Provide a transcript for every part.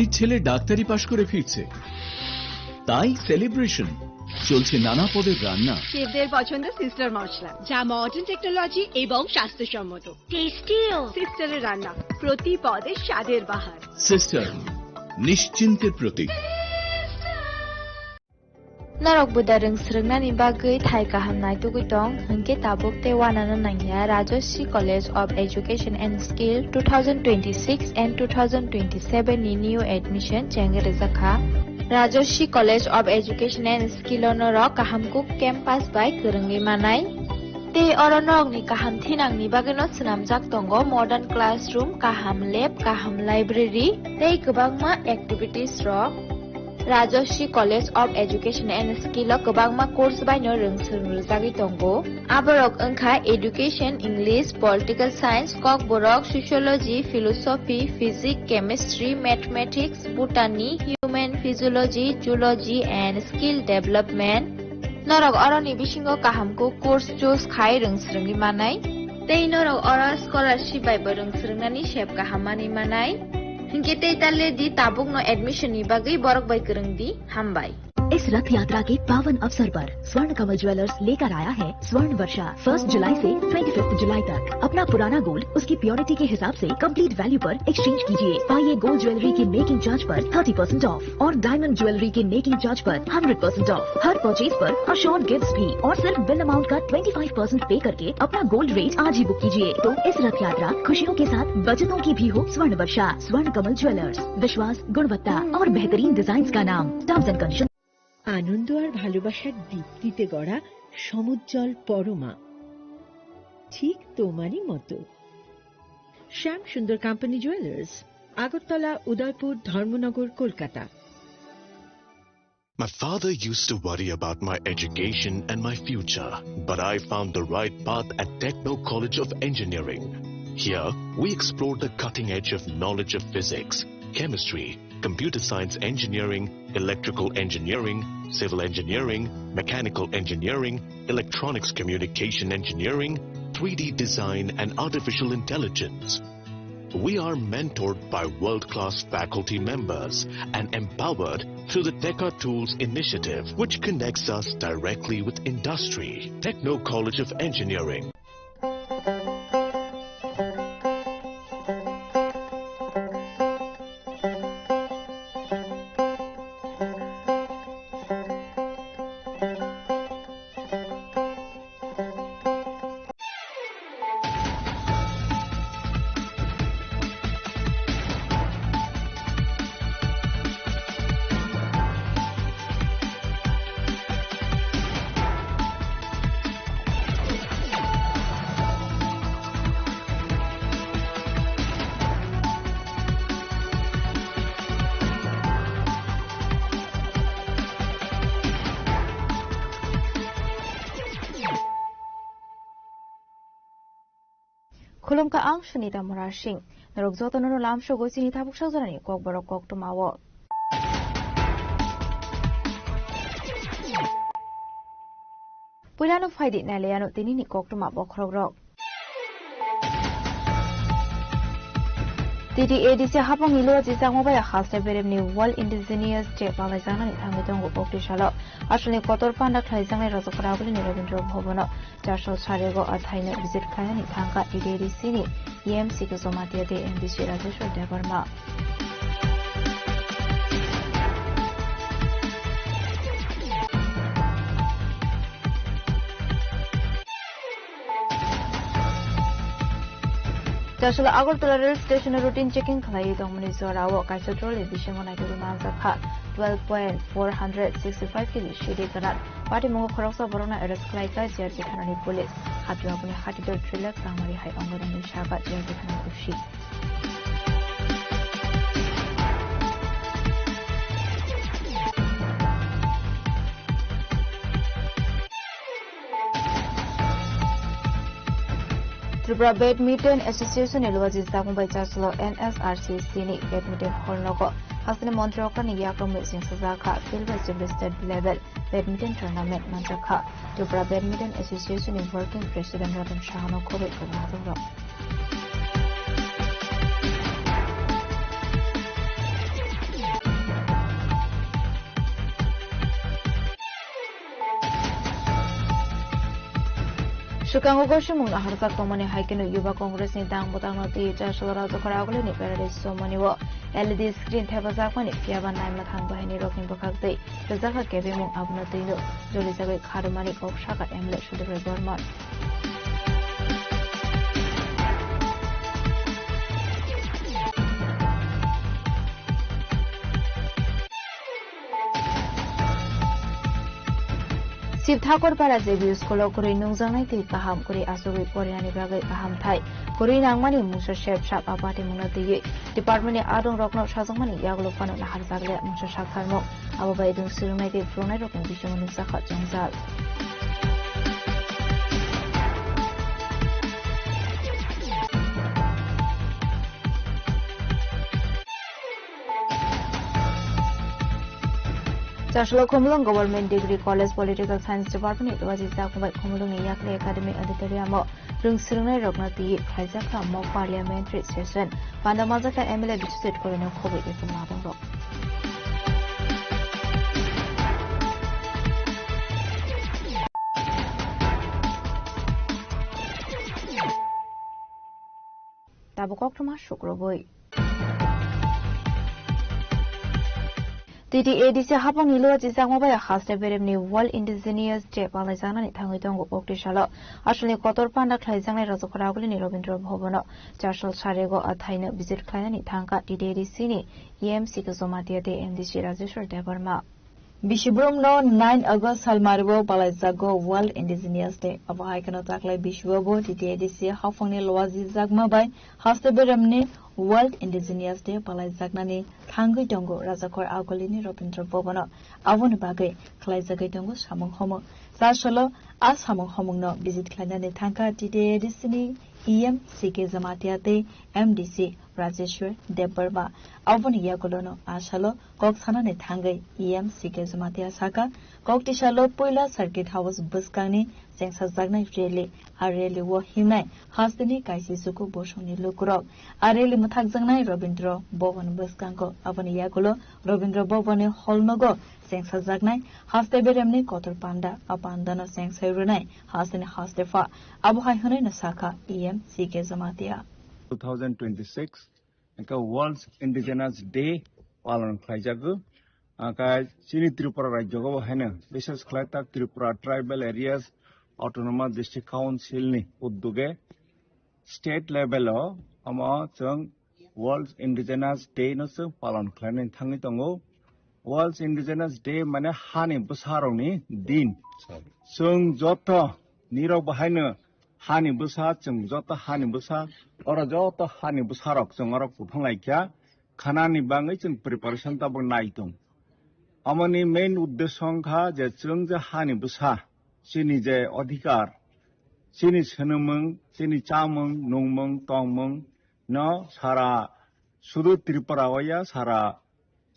বাড়ির ছেলে ডাক্তারি পাশ করে ফিরছে, তাই সেলিব্রেশন চলছে নানা পদের রান্না। শেফদের পছন্দ সিস্টার মশলা, যা মডার্ন টেকনোলজি এবং স্বাস্থ্যসম্মত। টেস্টিও সিস্টারের রান্না, প্রতি পদে স্বাদের বাহার। Sister, নিশ্চিন্তের Pratik. Narok budareng srengna ni bagai thai kaham nai tugui tong hingke tabuk te wanana nangya Rajoshi College of Education and Skill 2026 and 2027 ni new admission chenge rezakha Rajoshi College of Education and Skill onorok kaham kuk campus by kerengli manai te oronok ni kaham thinang ni bagai no snamjak tongo modern classroom, kaham lab, kaham library te kebangma activities rok Rajoshi College of Education and Skill kebangma course by no rungsrujagi tongo aborok engkha education, English, political science, kok borok sociology, philosophy, physics, chemistry, mathematics, botany, human physiology, zoology and skill development norok oroni bisingo kahamko course choose khai rungsrungi manai tei norok ora scholarship by rungsrungnani shep kahamani manai Hingke te tale di tabuk no admission ni bagai borok bai kereng di hambai. इस रथ यात्रा के पावन अवसर पर स्वर्ण कमल jewellers लेकर आया है स्वर्ण वर्षा 1 जुलाई से 25 जुलाई तक। अपना पुराना गोल्ड उसकी प्योरिटी के हिसाब से कंप्लीट वैल्यू पर एक्सचेंज कीजिए। पाइए गोल्ड ज्वेलरी के मेकिंग चार्ज पर 30% ऑफ और डायमंड ज्वेलरी के मेकिंग चार्ज पर 100% ऑफ। हर परचेज पर अशोर्ड गिफ्ट्स भी और सिर्फ बिल अमाउंट का 25% पे करके अपना गोल्ड रेट आज ही बुक कीजिए। तो इस रथ यात्रा खुशियों के साथ बचतों की भी हो। स्वर्ण वर्षा, स्वर्ण कमल ज्वेलर्स, विश्वास, गुणवत्ता और बेहतरीन डिजाइन का नाम। Terms and condition. আনন্দ আর ভালোবাসার দীপ্তিতে গড়া সমুজ্জ্বল পরমা, ঠিক তোমারই মতো। শ্যাম সুন্দর company jewellers, Agartala, Udaipur, Dharmanagar, Kolkata. My father used to worry about my education and my future, but I found the right path at Techno College of Engineering. Here, we explored the cutting edge of knowledge of physics, chemistry, computer science engineering, electrical engineering, civil engineering, mechanical engineering, electronics communication engineering, 3D design and artificial intelligence. We are mentored by world-class faculty members and empowered through the Tekka Tools initiative, which connects us directly with industry. Techno College of Engineering. Khulum ka ang Sunita Murashing, narugzoto no lam sho go sinita buksa zarani kok borok kok tumawo. Pulano faidi na leano tinini kok tumawo krogrok. TDADC habang ilo jisang mobile khasne berem ni World Indigenous Day balajana ni thangitong gopok dishalo asli kotor panda khlaijang ni rajokra buli ni Rabindra Bhobono 404 athaina visit khaya ni thangka TDADC ni EMC ko zomatia de MDC Rajeshwar Devarma Jashala Agartala rail station routine checking khalai dongmani zorawo kaisotrol bishamona guru manzakha 12.465 kg shiri kanat party mongo khoroksa borona arrest khalai ka JRG thanani police hatwa apni hatidor trilak samari hai ongodani shaba JRG thanani ushi Tripura Badminton Association Elwaji Zakumbai Chaslo NSRCC ni Badminton Holnogo Hasne Montreal ni Yakrom Sing Sazaka Silver State Level Badminton Tournament Manjaka Tripura Badminton Association in Working President Ratan Shahano Kobe Kumazuro Sukango Goshimung Harsak Tomani Haikenu Yuba Congress ni Dang Botano Ti Chashala Zokaragoli ni Paradise Somaniwo LED screen Tabazakani Fiaba Naima Thang Bahini Rokin Bokakti Zaka Kevimung Abnatino Jolisabe Karmani of Shaka Emlet Shudre Burman Sip Thakur para Zebius Kolo Kuri Nungzanai Ti Kaham Kuri Asuri Koreani Bagai Kaham Thai Kuri Nangmani Musa Shep Shap Abati Munati Department Adong Rockno Shazamani Yaglo Pano Naharzaglet Musa Shakarmo Ababai Dung Surunai Ti Frunai Rokin Bishamun Sakhat Jangzal Chashlo Kumulong Government Degree College Political Science Department was is Zakubai Kumulong Yakle Academy Auditorium Rung Surunai Rognati Kaizaka Mo Parliamentary Session Pandamazaka Emile District Corona Kobe from Nadong Tabukok to Mashukroboi TTADC Hapong Nilo Jizangmobile Haste Beremni World Indigenous Day Palazana Tangitongo Oktishala Ashli Kotor Panda Klaizang Razokaraguli Robindro Hobono Jashal Sarego Athaina Visit Klani Tanka TTADC EMC Kazomatia de MDC Razishur Debarma Bishubrum no 9 August Salmarbo Palazago World Indigenous Day Abahaikano Takla Bishubo TTADC Hapong Nilo Jizagmabai Haste Beremni World Indigenous Day Palazagnani Tangi Dongo Razakor Alkolini Robindro Bobono Avon Bagay Klaizagai Dongo Samong Homo Sashalo As Hamong Homong no Visit Klanani Tanka TTADC EMC Zamatiate MDC Rajeshwar Debarba Avon Yagolono Ashalo Koksanani Tangai EMC Zamatia Saka Koktishalo Puila Circuit House Buskani Sensazagna Reli Areli Wo Himnai Hasdini Kaisi Suku Boshoni Lukuro Areli Mathagzangnai Robindro Bobon Buskanko Avon Yagolo Robindro Boboni Holnogo Sensazagna Haste Beremni Kotor Panda Apandana Sensai Hasini Hastefa Abuhai Nasaka EM CK Zamatia 2026 World Indigenous Day Palan Klajagu Chini Tripura Rajogo Hena Vishas Klatak Tripura Tribal Areas Autonomous District Council ni Udduge State level Ama Chung World Indigenous Day no Sung Palan Klanin Tangitongo World Indigenous Day Mana Hani Busharoni Din Sung Jota Niro Bahina Hani Busa Chung Jota Hani Busa Ora Jota Hani Busharok Chung Orok Putong Laikia Kanani Bangi Chung Preparation Tabong Naitung Amani main uddeshong kha je chung je hani busa sini je adhikar sini senumung sini chamung nungmung tongmung no sara sudu Tripura waya sara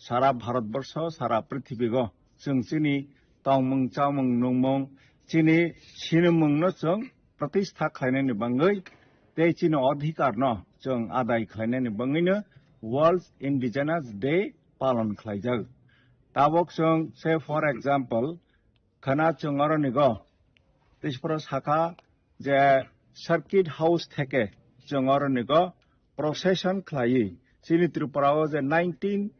Bharatbarsho sara prithibego chung sini tongmung chamung nungmung sini sinumung no chung pratistha khlainani bangai te chino adhikar no chung adai khlainani bangai no World Indigenous Day palan khlaijag Tabok sung say for example, Kana chungaro nigo. This pros haka je circuit house theke chungaro nigo procession khlai. Sini Tripura je 19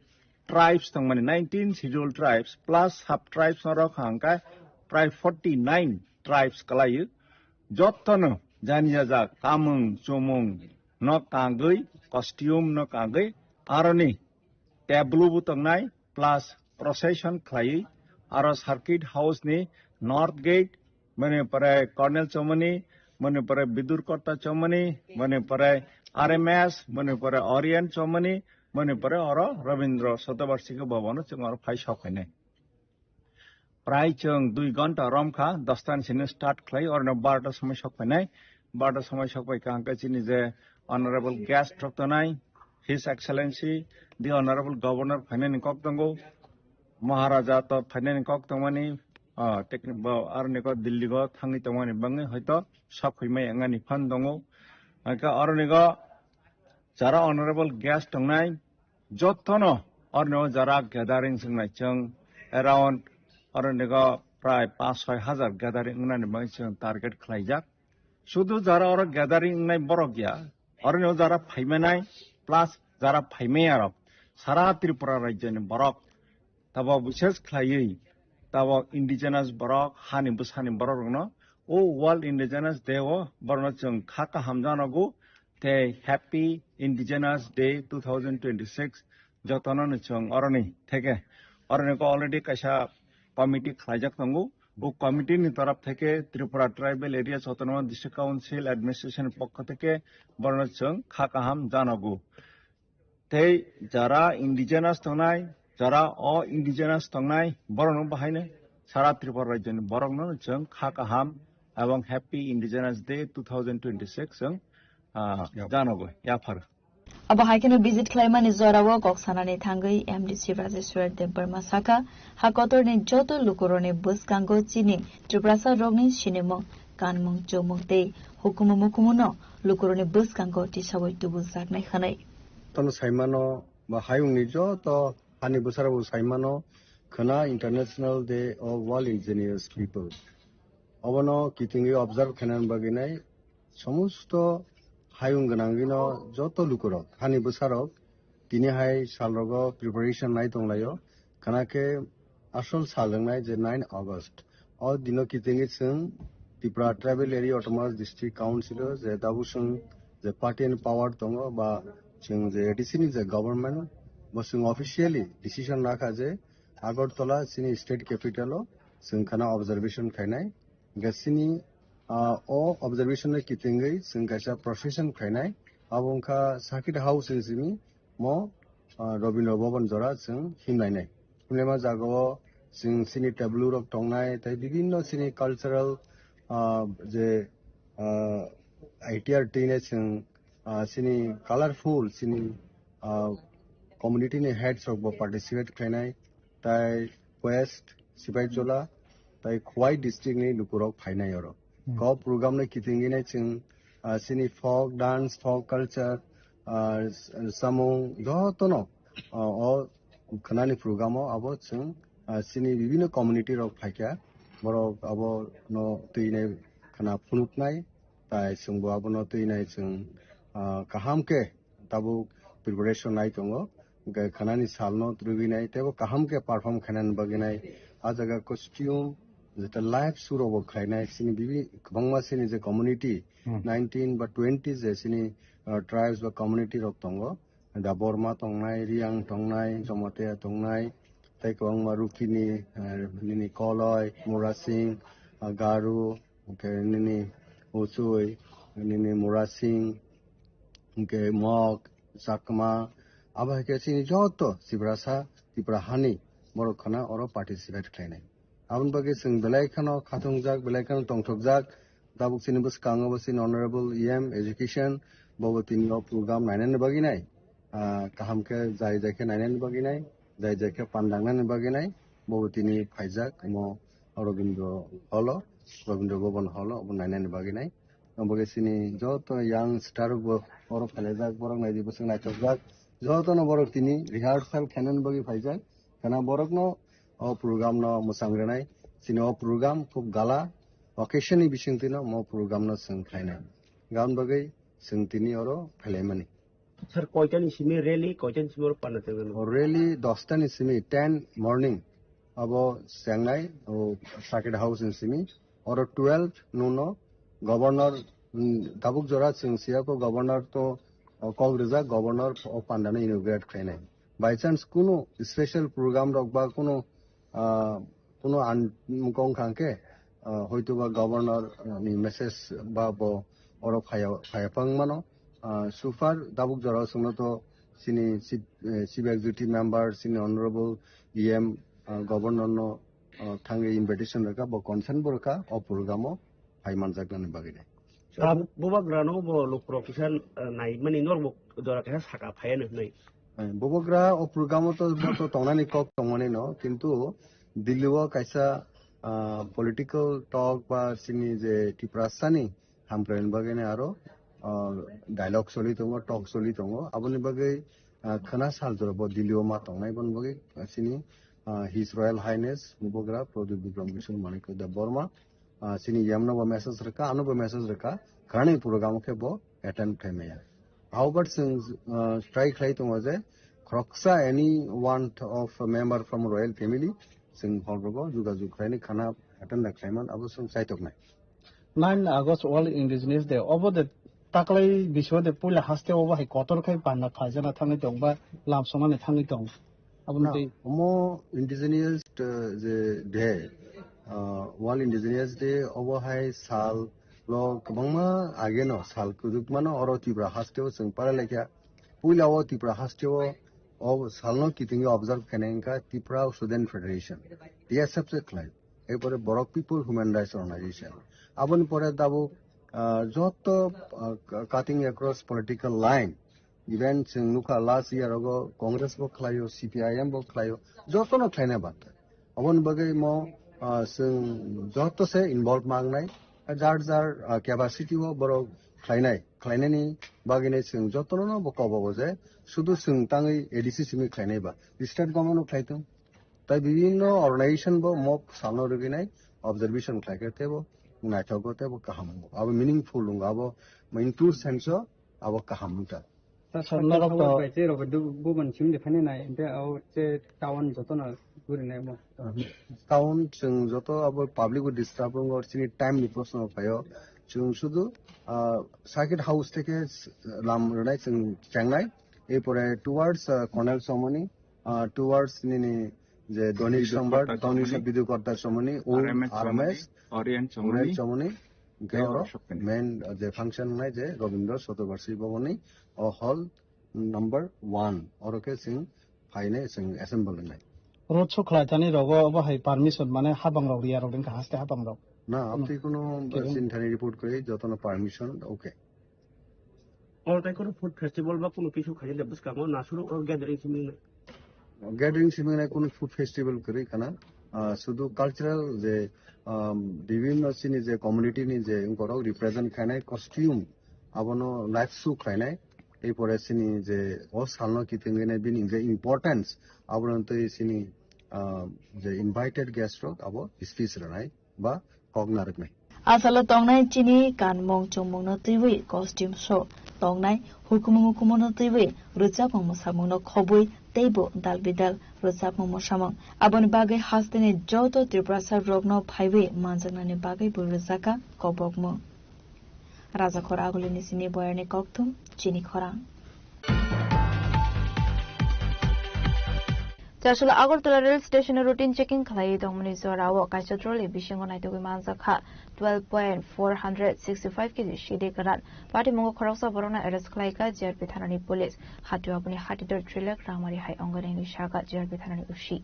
tribes tangmani 19 scheduled tribes plus sub tribes noro khangka प्राय 49 tribes khlai. Jottono jania ja kamung chumung no kangui costume no kangui aroni tableau butangnai plus procession khlai aro circuit house ni north gate mane pare Cornell Chomani mane pare Bidur Kota Chomani mane pare RMS mane pare Orient Chomani mane pare aro Rabindra Shatabarshika Bhavan chung aro phai shokhaine prai chung 2 ghanta romkha 10 tan sine start khlai or no 12 ta samay shokhaine 12 ta samay shokpai kangka chini je honorable guest roktonai His Excellency the Honorable Governor Phainen Koktango Maharaja to Phainen Koktamani technical arniko Delhi go thangi tamani bangi hoito sakhimai angani phandongo aka arnigo jara honorable guest tongnai jottono arno jara gathering singnai chung around arnigo pray 5-6 hazar gathering nani bangi chung target khlaijak শুধু যারা ওরা gathering নাই বড় গিয়া অরণ্য যারা ফাইমে নাই plus যারা ফাইমে আরব সারা ত্রিপুরা রাজ্যনি বরক তাব বিশেষ খাইयै তাব ইন্ডিজিনাস বরক হানি বরক ন ও ওয়ার্ল্ড ইন্ডিজিনাস ডে ও বরন जों খাকা হামজানাগো তে হ্যাপি ইন্ডিজিনাস ডে 2026 যতনनो जों অরণি থেকে অরণিকো অলরেডি কাইসা কমিটি খাইজাক দंगो ও কমিটির তরফ থেকে Tripura tribal area autonomous district council administration পক্ষ থেকে বরন जों খাকা হাম জানাগো তে যারা ইন্ডিজিনাস তংনাই যারা অ ইন্ডিজিনাস তংনাই বরন বাহাইনে সারা ত্রিপুরা রাজ্যনি বরংনো जों খাকা হাম এবং হ্যাপি ইন্ডিজিনাস ডে 2026 जों জানাগো ইয়াফার Abo haikeno visit claimani zorawo goksanani thangai MDC Rajeshwar Debarma Saka hakotorni joto lukurone bus kango chini Triprasa rogni sinimong kanmung chomung te hukumu mukumuno lukurone bus kango tisawai tubu saknai khanai tono saimano ba hayung ni jo to hani busarabu saimano khana International Day of World Engineers People obono kitingi observe khanan baginai somosto হায়ুং গনাঙ্গিনো যত লুকুরক হানি বসারক তিনি high সালরগ preparation নাই দংলাयो কানাকে আসল সালংনাই যে 9 August অ দিন কিতিঙ্গি जों Tripura tribal area autonomous district council যে দাবুসং যে party and পাওয়ার দङ বা जों যে এডিসিনি যে গভর্নমেন্ট বসং অফিশিয়ালি ডিসিশন রাখা যে আগরতলা সিনি স্টেট ক্যাপিটালও जों খানা observation খাইনাই গাসিনি o observation na kitingai जों kaisa profession khainai abongkha sakit house simi mo Robindra Bhavan jora जों himnainai hunema jagao जों sini tableau rok tongnai tai bibinno sini cultural je ITR tine जों sini colorful sini community ni heads rok bo participate khainai tai west Sibaijola tai Khwai district ni lukurok phainai oro ko program na kitingi na जों sini folk dance folk culture samung jotono o khanani program abo जों sini bibino community rok phaikya borok abo no tuinai khana phunuknai tai जों bo abo no tuinai जों kahamke tabu preparation nai tongo khanani salno truginai tebo kahamke perform khanan baginai a jaga costume যেটা live সুরব খাইনাই সিনি বিবি বংমা সিনি যে community 19 বা 20 যে সিনি tribes বা community rock দङ दा বর্মা তংনাই রিয়াং তংনাই জমতে তংনাই তাই বংমা রুকিনি নিনি কলয় মুরাসিং গারু কে নিনি ওসুই নিনি মুরাসিং কে মগ চাকমা আবা কে সিনি যত সিব্রাসা ত্রিপুরাহানি বড়খানা অর পার্টিসিপেট খাইনাই abon bagi जों belaikhano khatungjak belaikhano tongthokjak dabuk sini bus kango basin honorable EM education bobotini no program nainani baginai kahamke jai jaike nainani baginai jai jaike pandangnani baginai bobotini phaijak mo Robindra Bhavan holo obon nainani baginai bagi sini joto young star bo oro phalejak borok naidi busing naithokjak joto no borok tini rehearsal khanan bagi phaijak kana borok no o program no musangrenai sini o program khub gala occasion ni bisingtino mo program no जों khainai gaun bagai जों tini oro phalaimani sir koitani simi rally koitani simi oro panna tengen rally 10 tani simi 10 morning abo sengnai o circuit house in simi oro 12 nuno governor dabuk jora जों siako governor to kogreza governor o pandana inaugurate khainai by chance kuno special program rok ba kuno কোনো আনকং খাংকে হয়তো বা governor নি message বা ব or ফায়াপাং মানো সুফার দাবুক জরা সঙ্গ তো সিনি চিফ এক্সিকিউটিভ মেম্বার সিনি অনারেবল EM গভর্নর নো থাঙ্গে ইনভিটেশন রেখা ব কনসার্ন বরকা অ প্রোগ্রামও ফাইমান জাগনানি বাগিনে boba grano bo lo profession nai mani normo dora ka saka phayane nai ববগ্রা ও প্রোগ্রাম তো তংনানি কক তংমানি ন কিন্তু দিল্লিও কাইসা পলিটিক্যাল টক বা সিনি যে টিপ্রাসানি হামপ্লেন বাগেনে আরো ডায়লগ চলি দङ টক চলি দङ আবনি বাগै খানা সালজরব দিল্লিও মা তংনাই বন বাগै সিনি হিজ রয়্যাল হাইনেস ববগ্রা প্রদীপ বিক্রম কিশোর মানিক দা বর্মা সিনি ইয়ামনা বা মেসেজ রেখা আনো বা মেসেজ রেখা खाने program के बो attend खाई However, since strike खाई तो मजे Croxa anyone of a member from royal family sing horrible juga Ukraine खाना attend खाई मन अब sing side of 9 August World Indigenous Day over the taklay bisho de pula haste over he kotor kai panna khajana thangi dong ba lam soma ne thangi dong abun te mo indigenous the day World Indigenous Day over high sal lo kabangma ageno sal kuduk mano oro tibra haste o sing para lekya pula o tibra haste o salno kitingi observe kanenka Tipra Student Federation TSF se claim এরপরে বড়ক people human Rights Organization আবন পরে দাবো যত cutting across political line even जों नुखा last ইয়ার अगो कांग्रेस बो खलायो CPIM बो खलायो जतनो खलायना बात अबन बगै म जों जत से इनवॉल्व मांगनाय जार जार कैपेसिटी बो बरो खलायनायनि बागैने जों जतनो बो कबाबो जे শুধু जों ताङै एडीसी सिमि खलायनाय बा स्टेट गभर्नमेन्ट खलायथों তাই বিভিন্ন অর্গানাইজেশন বো মক সামনে রবিনাই অবজারভেশন খাইতে বো নাইথাগতে বো কাহামো আবো মিনিংফুল আবো ইনক্লুড সেন্স আবো কাহামটা তা সন্না রব বাইতে রব গুবন সিম দেখানে নাই এতে আও যে টাউন যতনা গুরিনাই মো টাউন जों যত আবো public disturbing or Sini time নি প্রশ্ন পায়ো जों শুধু সার্কিট হাউস থেকে লাম রনাই जों চাংনাই এরপরে টুয়ার্ডস কর্নেল সমনি টুয়ার্ডস নিনি যে দৈনিক সংবাদ দৈনিক বিদ্যুৎ কর্তার সমনি ও আরএমএস অরিয়েন্ট সমনি মেন যে ফাংশন নাই যে রবীন্দ্র শতবার্ষিকী ভবনী ও হল নাম্বার 1 অরকে সিং ফাইনে সিং অ্যাসেম্বল নাই রোড ছখলাইতানি রগো অবহাই পারমিশন মানে হাবাং রাও রিয়া রদিন হাসতে হাবাং রাও না আপনি কোনো সিনথানি রিপোর্ট করে যতন পারমিশন ওকে অলটাই কোনো ফুড ফেস্টিভ্যাল বা কোনো কিছু খাইলে দেবস কামো না শুরু গ্যাদারিং সিমিং নাই গ্যাদারিং সিমিং নাই কোনো ফুড ফেস্টিভ্যাল করে কানা শুধু কালচারাল যে বিভিন্ন সিনি যে কমিউনিটি নি যে ইনকরাও রিপ্রেজেন্ট খাইনাই কস্টিউম আবনো লাইফ সু খাইনাই এরপরে সিনি যে ও সালনো কিতিংনে বিনি যে ইম্পর্টেন্স আবনন্ত সিনি যে ইনভাইটেড গেস্ট রক আবো স্পিচ রানাই বা কগনারক নাই আসলে তংনাই চিনি কানমং চুমং ন তুইবই কস্টিউম শো তংনাই হুকুমং হুকুমং ন তুইবই রুচাপং মোসামং ন খবই তেইবো দালবিদাল রুচাপং মোসামং আবন বাগে হাস্তেনে যত ত্রিপুরাসার রগ্ন ফাইবে মানজানানি বাগে বুরুজাকা কবকম রাজা খরা আগুলিনি সিনি বয়ারনি ককথুম চিনি খরাং আসলে আগরতলা রেল স্টেশনে রুটিন চেকিং খালাই দমনি জরাও কাইসত্রলে বিশঙ্গ নাইতগৈ মানজাখা 12.465 কেজি শিদে কারাত পার্টি মঙ্গ খরকসা বরনা এরেস্ট খালাইকা জিআরপি থানানি পুলিশ হাটিওয়াবনি হাটিদর 3 লাখ রামারি হাই অঙ্গনেনি শাখা জিআরপি থানানি উসি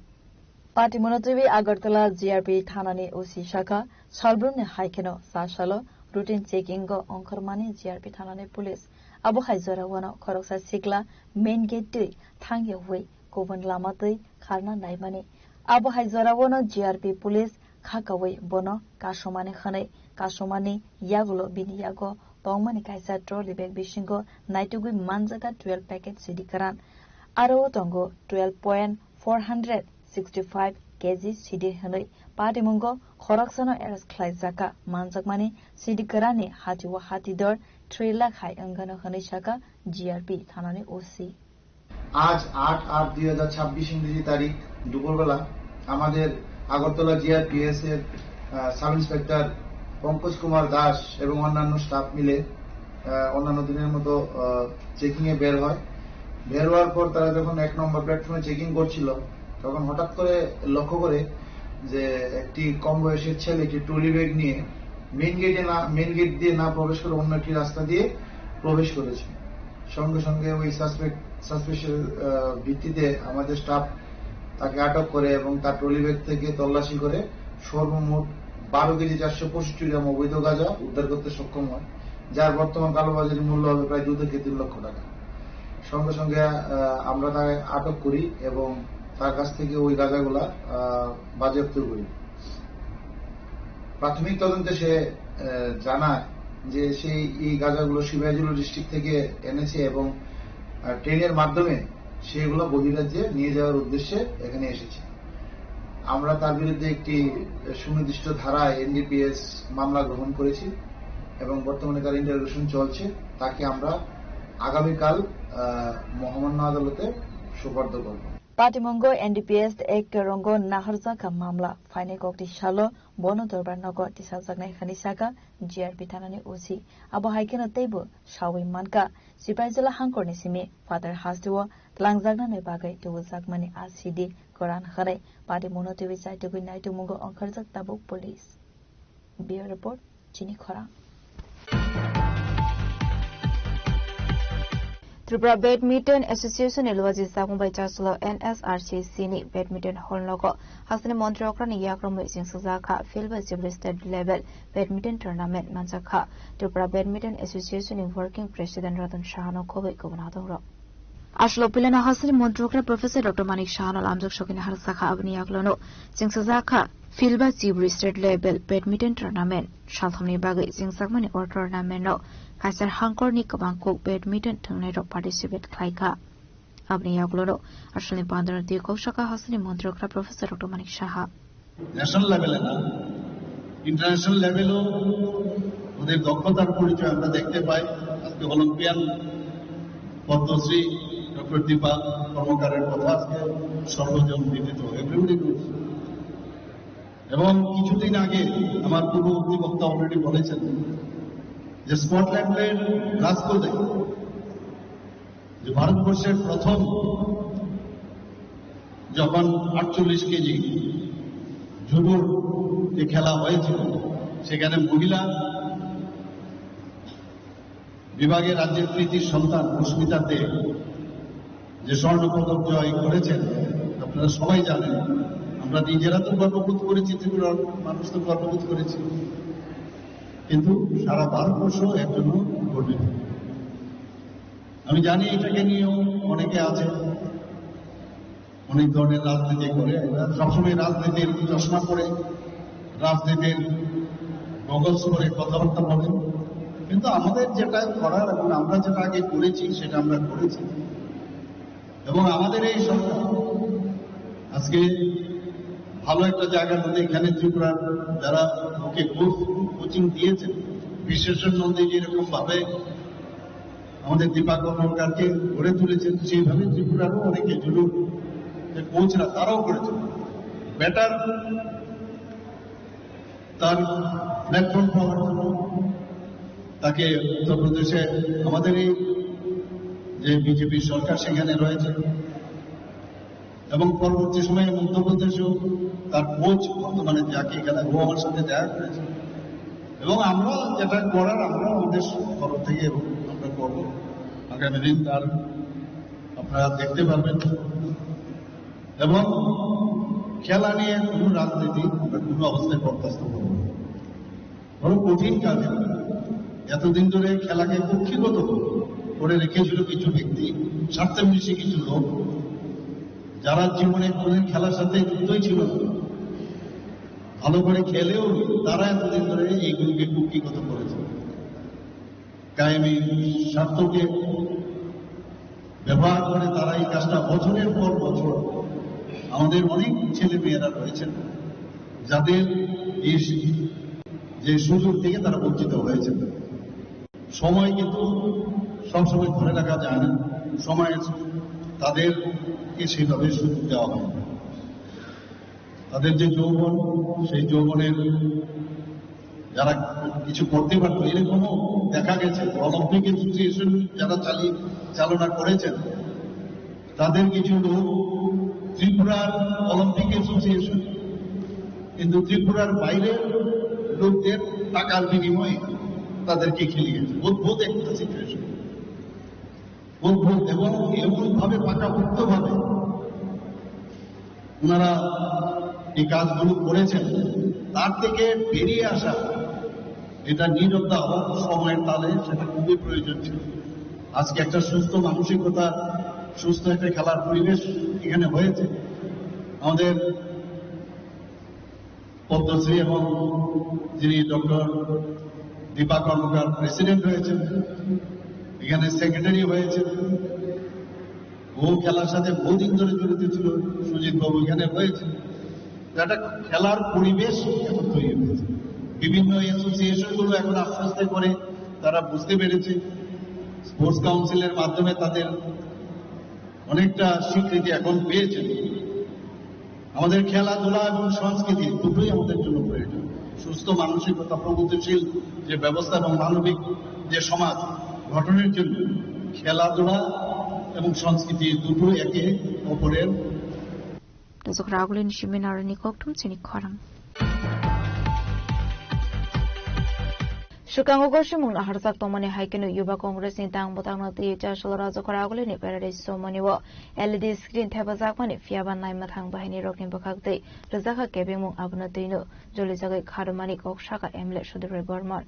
পার্টি মনতবি আগরতলা জিআরপি থানানি উসি শাখা সালব্রমনি হাইকেনো সাশালো রুটিন চেকিং গো অঙ্করমানি জিআরপি থানানি পুলিশ আবু হাইজরাওয়ানো খরকসা সিকলা মেইন গেট দুই থাঙ্গে হুই गुबुन लामातै खारना नायमाने आबो हाइजरावनो जीआरपी पुलिस खाकावै बनो कासमाने खनै कासमाने यागुलो बिनि यागो तंगमानि काइसा ट्रॉली बैग बिशिंगो नाइटुगुइ मानजागा 12 पैकेट सिडिकारान आरो तंगो 12.465 केजी सिडि हनै पाटिमंगो खरकसनो एरेस्ट ख्लाइजाका मानजागमानि सिडिकारानि हातिवा हातिदर 3 लाख हाइ अंगनो हनै शाका जीआरपी थानानि ओसी आज 8/8/2026 ইংরেজি তারিখ দুপুরবেলা আমাদের আগরতলা জিআরপিএস এর সাব ইন্সপেক্টর পঙ্কজ কুমার দাস এবং অন্যান্য স্টাফ মিলে অন্যান্য দিনের মতো চেকিং এ বের হয়। বের হওয়ার পর তারা যখন 1 নম্বর প্ল্যাটফর্মে চেকিং করছিল তখন হঠাৎ করে লক্ষ্য করে যে একটি কম বয়সের ছেলে একটি ট্রলি ব্যাগ নিয়ে মেইন গেট দিয়ে না প্রবেশ করে অন্য একটি রাস্তা দিয়ে প্রবেশ করেছে। সঙ্গে সঙ্গে ওই সাসপেকশন ভিত্তিতে আমাদের স্টাফ তাকে আটক করে এবং তার ট্রলি ব্যাগ থেকে তল্লাশি করে সর্বমোট 12 কেজি 465 গ্রাম অবৈধ গাঁজা উদ্ধার করতে সক্ষম হয়, যার বর্তমান কালোবাজারি মূল্য হবে প্রায় 2 থেকে 3 লক্ষ টাকা। সঙ্গে সঙ্গে আমরা তাকে আটক করি এবং তার কাছ থেকে ওই গাঁজাগুলা বাজেয়াপ্ত করি। প্রাথমিক তদন্তে সে জানায় যে সেই এই গাঁজাগুলো সিপাহীজলা ডিস্ট্রিক্ট থেকে এনেছে এবং ট্রেনের মাধ্যমে সেগুলো বহিরাজ্যে নিয়ে যাওয়ার উদ্দেশ্যে এখানে এসেছে। আমরা তার বিরুদ্ধে একটি সুনির্দিষ্ট ধারায় এনডিপিএস মামলা গ্রহণ করেছি এবং বর্তমানে তার ইন্টারভিউশন চলছে। তাকে আমরা আগামীকাল মহামান্য আদালতে সুপার্দ করব। পাটিমঙ্গ এনডিপিএস এক রঙ্গ নাহারজাকা মামলা ফাইনে কক্টি সালো বন দরবার নগর তিসাজাকনাই খানিসাকা জিআরপি থানানি ওসি আবো হাইকেন তৈবো সাউই মানকা সিপাইজলা হাंकरनि सिमे फादर हासदुआ लांजागनानै बागै दुजाकमानि आसिदि कोरान खरै पादि मनोटिवि साइटुगै नाइटुमुगो अंखारजाक ताबुक पुलिस बियो रिपोर्ट चिनी खरा त्रिपुरा बैडमिंटन एसोसिएशन एलवाजी सामुबाई चासलो एनएसआरसीसी नि बैडमिंटन हॉल नगो हासने मंत्री अक्रानि याक्रमै सिंसजाखा फिल्ड जिब्रि स्टेट लेवल बैडमिंटन टूर्नामेंट मानजाखा त्रिपुरा बैडमिंटन एसोसिएशन नि वर्किंग प्रेसिडेंट रतन शाहनो खबै गबनादंरो आशलो पिलेना हासने मंत्री अक्रा प्रोफेसर डॉक्टर मानिक शाहनो लामजक शकिन हारसाखा अबनि याक्लोनो सिंसजाखा फिल्ड जिब्रि स्टेट लेवल बैडमिंटन टूर्नामेंट सालथामनि बागै सिंसाकमानि अर टूर्नामेंटनो काइसार हांकरनि गोबांखौ बैडमिंटन थंनायराव पार्टिसिपेट खालायखा अपनी यागलोनो आशलनि बांदर दिखौ शाखा हासनि मन्त्रकरा professor doctor Manik Saha national লেভেলে না ইন্টারন্যাশনাল লেভেলও ওদের দক্ষতার পরিচয় আমরা দেখতে পাই। আজকে অলিম্পিয়ান পদ্মশ্রী ডক্টর দীপা কর্মকারের কথা আজকে সর্বজন বিদিত এভরিবডি নোস। এবং কিছুদিন আগে আমার পূর্ববর্তী বক্তা অলরেডি বলেছেন যে স্কটল্যান্ডের গ্লাসগোতে যে ভারতবর্ষের প্রথম যখন 48 কেজি জুডোর যে খেলা হয়েছিল সেখানে মহিলা বিভাগে রাজ্যের কৃতির সন্তান পুষ্মিতা দে যে স্বর্ণপদক জয় করেছেন আপনারা সবাই জানেন। আমরা নিজেরা তো গর্ববোধ করেছি, ত্রিপুরার মানুষ তো গর্ববোধ করেছি, কিন্তু সারা ভারতবর্ষ এর জন্য গর্বিত। আমি জানি এটাকে নিয়েও অনেকে আছে, অনেক ধরনের রাজনীতি করে, সবসময় রাজনীতির চশমা করে, রাজনীতির গগলস করে কথাবার্তা বলেন। কিন্তু আমাদের যেটা করার এবং আমরা যেটা আগে করেছি সেটা আমরা করেছি। এবং আমাদের এই সরকার আজকে ভালো একটা জায়গার মধ্যে এখানে ত্রিপুরার যারা ওকে কোচিং দিয়েছেন, বিশ্বেশ্বর নন্দী যেরকম ভাবে আমাদের দীপা কর্মকারকে গড়ে তুলেছেন, সেইভাবে ত্রিপুরারও অনেকে জুডো কোচরা তারাও করেছেন। বেটার তার প্ল্যাটফর্ম পাওয়ার জন্য তাকে উত্তরপ্রদেশে আমাদের এই যে বিজেপি সরকার সেখানে রয়েছে এবং পরবর্তী সময়ে মধ্যপ্রদেশেও তার কোচ বর্তমানে যাকে এখানে ও আমার সাথে দেখা করেছে। এবং আমরা যেটা করার আমরা আমাদের তরফ থেকে আমরা করব। আগামী দিন তার আপনারা দেখতে পারবেন। এবং খেলা নিয়ে কোনো রাজনীতি আমরা কোনো অবস্থায় বরদাস্ত করব না। বড় কঠিন কাজ। এতদিন ধরে খেলাকে কক্ষিগত করে রেখেছিল কিছু ব্যক্তি, স্বার্থান্বেষী কিছু লোক, যারা জীবনে কোনদিন খেলার সাথে যুক্তই ছিল না, ভালো করে খেলেও তারা এতদিন ধরে এইগুলিকে কক্ষিগত করেছে। কায়েমি স্বার্থকে ব্যবহার করে তারা এই কাজটা বছরের পর বছর আমাদের অনেক ছেলে মেয়েরা রয়েছেন যাদের এই যে সুযোগ থেকে তারা বঞ্চিত হয়েছে। সময় কিন্তু সবসময় ধরে রাখা যায় না, সময় তাদেরকে সেইভাবে সুযোগ দেওয়া হয়। তাদের যে যৌবন, সেই যৌবনের যারা কিছু করতে পারতো, এরকমও দেখা গেছে। অলিম্পিক অ্যাসোসিয়েশন যারা চালনা করেছেন তাদের কিছু লোক ত্রিপুরার অলিম্পিক অ্যাসোসিয়েশন, কিন্তু ত্রিপুরার বাইরের লোকদের টাকার বিনিময়ে তাদেরকে খেলিয়েছে। অদ্ভুত একটা সিচুয়েশন, অদ্ভুত। এবং এমন ভাবে পাকাপোক্ত ভাবে ওনারা এই কাজগুলো করেছেন, তার থেকে বেরিয়ে আসা, এটা নীরবতা হওয়ার সময়ের তালে সেটা খুবই প্রয়োজন ছিল। আজকে একটা সুস্থ মানসিকতা, সুস্থ একটা খেলার পরিবেশ এখানে হয়েছে। আমাদের পদ্মশ্রী এবং যিনি ডক্টর দীপা কর্মকার প্রেসিডেন্ট হয়েছেন, এখানে সেক্রেটারি হয়েছে, ও খেলার সাথে বহুদিন ধরে জড়িত ছিল, সুজিত বাবু এখানে হয়েছে। একটা খেলার পরিবেশ এখন তৈরি হয়েছে। বিভিন্ন অ্যাসোসিয়েশন গুলো এখন আস্তে আস্তে করে তারা বুঝতে পেরেছে, স্পোর্টস কাউন্সিলের মাধ্যমে তাদের অনেকটা স্বীকৃতি এখন পেয়েছে। আমাদের খেলাধুলা এবং সংস্কৃতি দুটোই আমাদের জন্য প্রয়োজন। সুস্থ মানসিকতা, প্রগতিশীল যে ব্যবস্থা এবং মানবিক যে সমাজ গঠনের জন্য খেলাধুলা এবং সংস্কৃতি দুটো একে অপরের Shukango Goshimung Harsak Tomani Haikenu Yuba Congress in Tang Botanati Chashal Razakaraguli in Paradise Somaniwa, LED screen Tabazakmani, Fiaban Naimatang Bahini Rokin Bakakte, Razaka Kebimu Abnatino, Jolizaga Karamani Kokshaka Emlet Shudre Burman.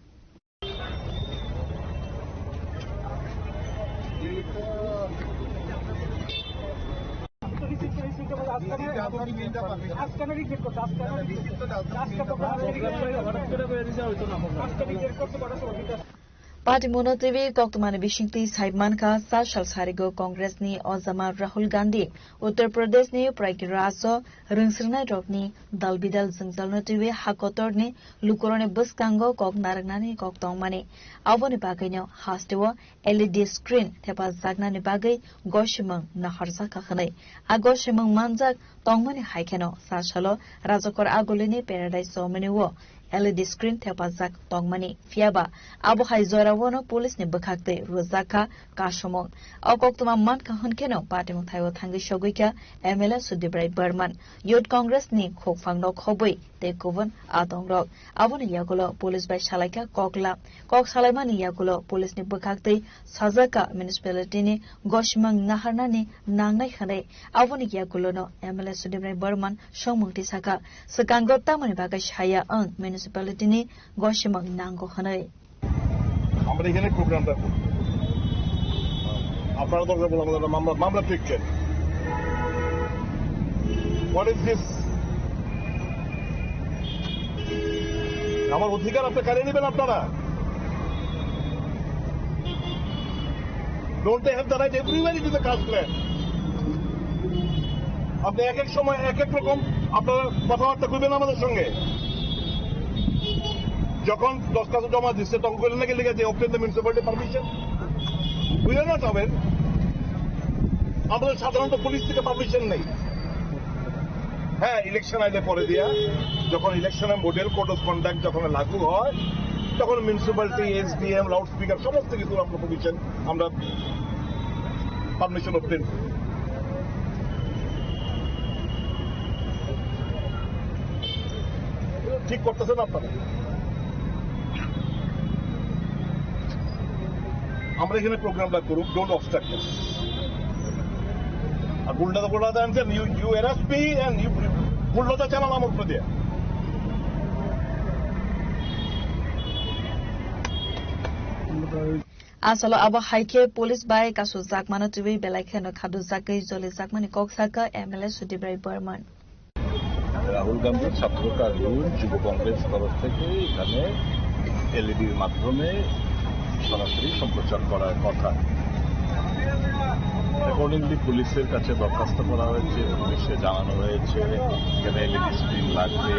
Party Monotivi Koktumani Bishingti Saibmanka Sashal Sarigo Congress ni Ozama Rahul Gandhi Uttar Pradesh ni Praikiraso Ringsirna Rokni Dalbidal Zingzalnotivi Hakotor ni Lukorone Buskango Kok Naragnani Kok Tongmani Avoni Bagino Hastewa LED screen Tepa Zagnani Bagay Goshimang Naharsa Kakane Agoshimang Manzak Tongmani Haikeno Sashalo Razokor Agolini Paradise Somaniwo LED screen Tepazak Tongmani Fiaba Abu Haizorawono Police ni Bakakte Rozaka Kashomong Akoktuma Man Kahunkeno Party Muthayo Tangi Shogika MLA Sudibrai Burman Youth Congress ni Khokfangno Khoboi Tekovan Atongrok Abuni Yagulo Police by Shalaka Kokla Kok Salamani Yagulo Police ni Bakakte Sazaka Municipality ni Goshmang Naharnani Nangnai Khane Abuni Yagulo no MLA Sudibrai Burman Shomungti Saka Sakangota Mani Bagash Haya on Municipality ni Goshimang Nango Hanai. আমরা এখানে প্রোগ্রামটা করি, আপনারা দরকার বলে আমাদের মামলা ঠিক করেন। What is this? আমার অধিকার আপনি কারিয়ে নেবেন আপনারা। Don't they have the right everywhere it is a caste land. আপনি এক এক সময় এক এক রকম আপনারা কথাবার্তা করবেন আমাদের সঙ্গে। যখন দরখাস্ত জমা দিচ্ছে তখন করে নাকি লিখেছে অবটেন দ্য মিউনিসিপ্যালিটি পারমিশন, বুঝলেন না? তবে আমাদের সাধারণত পুলিশ থেকে পারমিশন নেই। হ্যাঁ, ইলেকশন আইলে পরে দিয়া, যখন ইলেকশনের মডেল কোড অফ কন্ডাক্ট যখন লাগু হয় তখন মিউনিসিপ্যালিটি, এসডিএম, লাউড স্পিকার সমস্ত কিছু আমরা পারমিশন অবটেন করি। ঠিক করতেছেন আপনারা? আমরা এখানে প্রোগ্রামটা করুক, ডোন্ট অবস্ট্রাক্ট আস। আর বুলডোজার আনছেন, you arrest me and you bulldozer চালান আমার উপর দিয়ে। Asalo abo haike police by kasu zakmano tibi belaikeno khadu zakai jole zakmani koksaka MLA Sudibrai Burman. Rahul গান্ধীর ছাত্র কার্যুর যুব কংগ্রেস তরফ থেকে এখানে এলইডির মাধ্যমে সরাসরি সম্প্রচার করার কথা। অ্যাকর্ডিংলি পুলিশের কাছে দরখাস্ত করা হয়েছে, পুলিশে জানানো হয়েছে এখানে এলইডি স্ক্রিন লাগবে,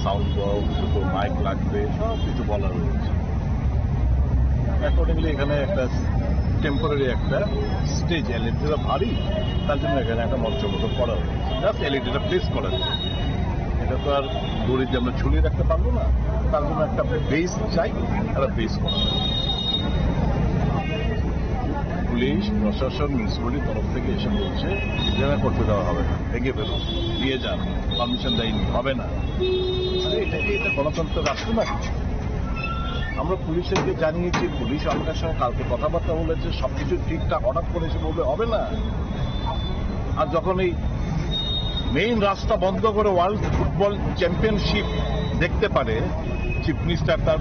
সাউন্ড বক্স, দুটো মাইক লাগবে, সব কিছু বলা হয়েছে। অ্যাকর্ডিংলি এখানে একটা টেম্পোরারি একটা স্টেজ, এলইডিটা ভারী, তার জন্য এখানে একটা মঞ্চ মতো করা হয়েছে। জাস্ট এলইডিটা প্লেস করা যায়, এটা তো আর দড়িতে আমরা ঝুলিয়ে রাখতে পারবো না, তার জন্য একটা বেস চাই, একটা বেস করা যায়। পুলিশ প্রশাসন মিউনিসিপ্যালিটির তরফ থেকে এসে বলছে যেটা করতে দেওয়া হবে না, ভেঙে ফেলুন, দিয়ে যান, পারমিশন দেয়নি, হবে না। এটা গণতন্ত্র রাষ্ট্র না। আমরা পুলিশকে জানিয়েছি, পুলিশ আমাদের সঙ্গে কালকে কথাবার্তা বলেছে, সবকিছু ঠিকঠাক, হঠাৎ করে এসে বলবে হবে না। আর যখন এই মেইন রাস্তা বন্ধ করে ওয়ার্ল্ড ফুটবল চ্যাম্পিয়নশিপ দেখতে পারে চিফ মিনিস্টার তার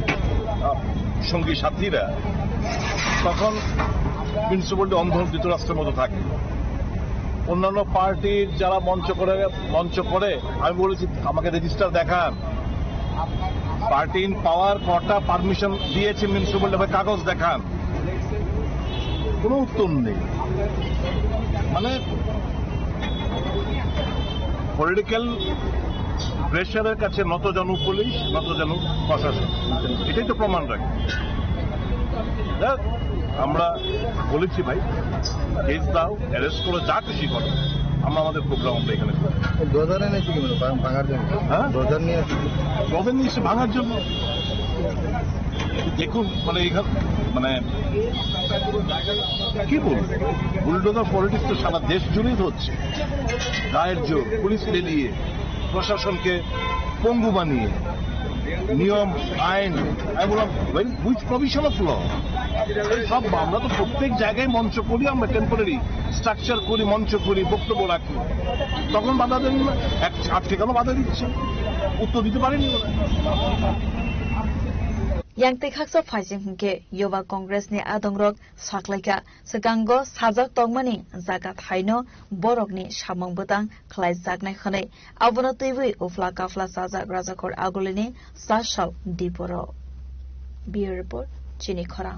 সঙ্গী সাথীরা, তখন মিউনিসিপ্যালিটি অন্ধ ধৃতরাষ্ট্রের মতো থাকে। অন্যান্য পার্টির যারা মঞ্চ করে আমি বলেছি আমাকে রেজিস্টার দেখান, পার্টি ইন পাওয়ার কটা পারমিশন দিয়েছে মিউনিসিপ্যালিটি, কাগজ দেখান, কোনো উত্তর নেই। মানে পলিটিক্যাল প্রেশারের কাছে নত জানু পুলিশ, নত জানু প্রশাসন, এটাই তো প্রমাণ রাখে। আমরা বলেছি ভাই, কেস দাও, অ্যারেস্ট করো, যা খুশি করো, আমরা আমাদের প্রোগ্রাম আমরা এখানে করি। ডোজার এনেছি কি ভাঙার জন্য? হ্যাঁ, ডোজার নিয়ে নিয়ে ভাঙার জন্য। দেখুন মানে এখানে মানে কি বলবো, বুলডোজার পলিটিক্স তো সারা দেশ জুড়েই হচ্ছে। গায়ের জোর, পুলিশ লেলিয়ে, প্রশাসনকে পঙ্গু বানিয়ে, নিয়ম আইন, উইথ প্রভিশন অফ ল, সব আমরা তো প্রত্যেক জায়গায় মঞ্চ করি, আমরা টেম্পোরারি স্ট্রাকচার করি, মঞ্চ করি, বক্তব্য রাখি, তখন বাধা দেন না। আজকে কেন বাধা দিচ্ছে? উত্তর দিতে পারেনি ওরা। yang tekhakso phajing hingke yoba congress ni adongrok saklaika segango sajak tongmani jaga thaino borok ni samang butang khlai jaknai khane abono tuibui ufla kafla sajak rajakor agulini sasal diporo bureau report chini khora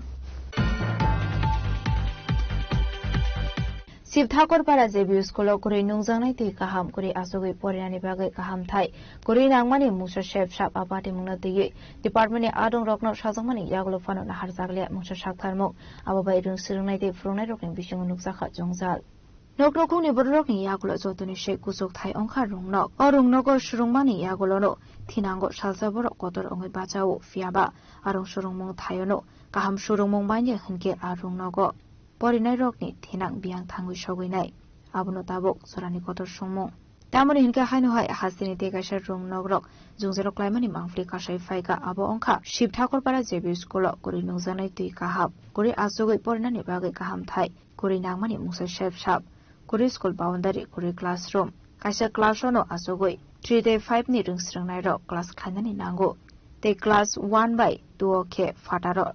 Sibthakorpara JBU School kuri nungjangnai tui kaham kuri asogoi porinani bagai kaham thai kuri nangmani musa chef shap apati mungna tui department ni adong rokno sajangmani yagulo fano na harjaglia musa shaktharmo ababai rung sirungnai tui frungnai rokni bisingo nukjakha jongjal Noknokungni borokni yagulo jotoni shei kusuk thai ongkha rungnok orungnoko surungmani yagulo no thinango saljaboro kotor ongai bachao fiaba arong surungmung thayono kaham surungmung baine hinke arungnogo Porinai rokni thinang biang thangui soginai abono tabok sorani kotor sungmung tamoni hinka haino hai hasini te kaisar rung nogrok jungzero klaimani mangfli kasai faika abo ongkha Sibthakorpara JBU School kuri nungjanai tui kahap kuri asogoi porinani bagai kaham thai kuri nangmani musa chef shap kuri school boundary kuri classroom kaisa classroom no asogoi 3 day 5 ni rungsrangnai rok class khainani nango te class 1 by 2 ke fataro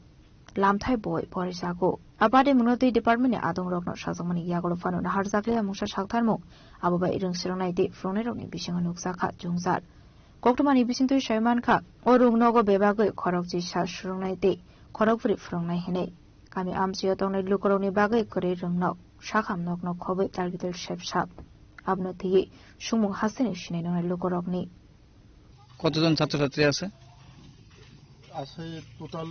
lamthai boy porisago Apade munoti department ni adong rokno sajangmani yagolo fano na harjaklia musa shaktharmo abobai irung sirangnai ti frone rokni bisingo nukjakha jungjal koktomani bisintui Shaiman kha orung nogo bebagoi khorokji sa surungnai ti khorokpuri frungnai hinei kami amsiyo tongnai lukorokni bagai kori rungnok shakham nokno khoboi targeted chef shap abno thigi sumung hasini sinai nongnai lukorokni কতজন ছাত্রছাত্রী আছে? আছে total